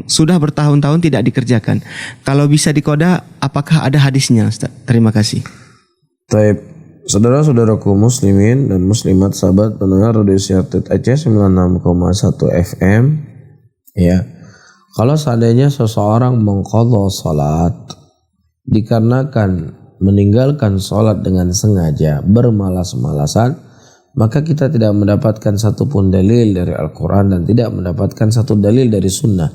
sudah bertahun-tahun tidak dikerjakan? Kalau bisa diqada, apakah ada hadisnya, Ustaz? Terima kasih. Baik, saudara-saudaraku muslimin dan muslimat, sahabat pendengar Radio Syartit Aceh 96,1 FM. Ya, kalau seandainya seseorang mengqadha sholat dikarenakan meninggalkan sholat dengan sengaja, bermalas-malasan, maka kita tidak mendapatkan satupun dalil dari Al-Quran dan tidak mendapatkan satu dalil dari Sunnah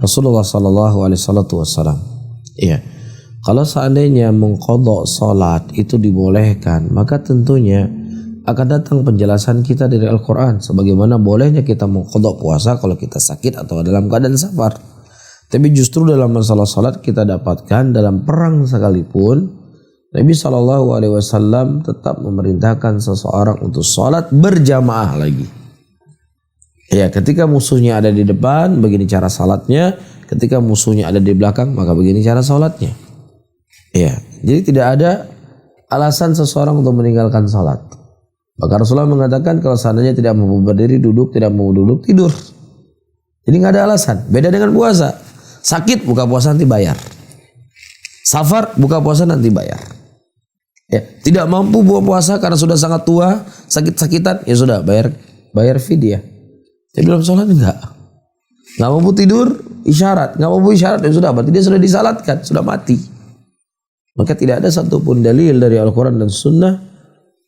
Rasulullah Sallallahu Alaihi Wasallam. Iya, Kalau seandainya mengqadha salat itu dibolehkan, maka tentunya akan datang penjelasan kita dari Al-Quran sebagaimana bolehnya kita mengqadha puasa kalau kita sakit atau dalam keadaan safar. Tapi justru dalam masalah salat kita dapatkan dalam perang sekalipun Nabi SAW tetap memerintahkan seseorang untuk salat berjamaah lagi. Ya, ketika musuhnya ada di depan, begini cara salatnya. Ketika musuhnya ada di belakang, maka begini cara salatnya. Ya, jadi tidak ada alasan seseorang untuk meninggalkan salat. Maka Rasulullah mengatakan kalau seandainya tidak mau berdiri duduk, tidak mau duduk tidur. Jadi nggak ada alasan. Beda dengan puasa. Sakit buka puasa nanti bayar. Safar buka puasa nanti bayar. Ya, tidak mampu buka puasa karena sudah sangat tua, sakit-sakitan, ya sudah bayar fidyah. Jadi dalam sholat enggak mampu tidur, isyarat, nggak mampu isyarat, ya sudah, berarti dia sudah disalatkan, sudah mati. Maka tidak ada satupun dalil dari Al-Quran dan Sunnah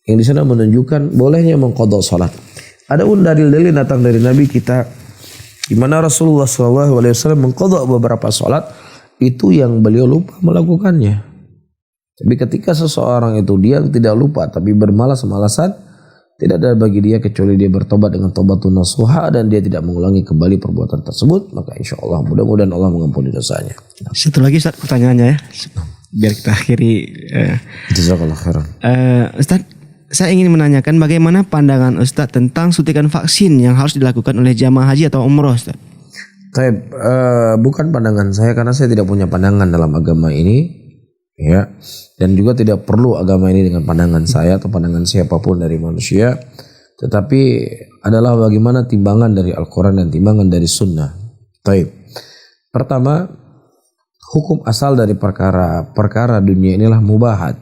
yang di sana menunjukkan bolehnya mengqadha salat. Ada pun dalil-dalil datang dari Nabi kita di mana Rasulullah SAW mengqadha beberapa salat itu yang beliau lupa melakukannya. Tapi ketika seseorang itu dia tidak lupa tapi bermalas-malasan, tidak ada bagi dia kecuali dia bertobat dengan taubatun nasuha dan dia tidak mengulangi kembali perbuatan tersebut, maka insya Allah mudah-mudahan Allah mengampuni dosanya. Satu lagi Ustaz pertanyaannya ya, biar kita akhiri. Jazakallah khairan. Ustaz, saya ingin menanyakan bagaimana pandangan Ustaz tentang suntikan vaksin yang harus dilakukan oleh jamaah haji atau umroh, Ustaz? Bukan pandangan saya karena saya tidak punya pandangan dalam agama ini, ya, dan juga tidak perlu agama ini dengan pandangan saya atau pandangan siapapun dari manusia, tetapi adalah bagaimana timbangan dari Al-Quran dan timbangan dari Sunnah. Pertama, hukum asal dari perkara dunia inilah mubahat,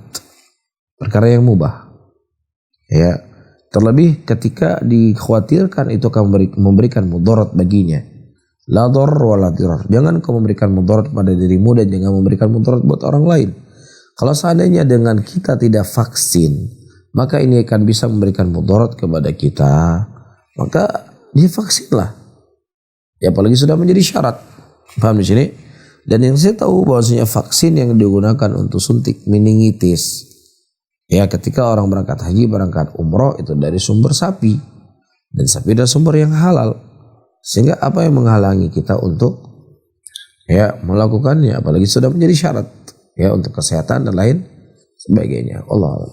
perkara yang mubah. Ya, terlebih ketika dikhawatirkan itu akan memberikan mudarat baginya. La dharar wa la dirar. Jangan kau memberikan mudarat pada dirimu dan jangan memberikan mudarat buat orang lain. Kalau seandainya dengan kita tidak vaksin, maka ini akan bisa memberikan mudarat kepada kita, maka divaksinlah. Ya, apalagi sudah menjadi syarat. Paham di sini? Dan yang saya tahu bahwasanya vaksin yang digunakan untuk suntik meningitis, ya, ketika orang berangkat haji, berangkat umroh itu dari sumber sapi. Dan sapi adalah sumber yang halal. Sehingga apa yang menghalangi kita untuk ya melakukannya, apalagi sudah menjadi syarat ya untuk kesehatan dan lain sebagainya. Allah a'lam.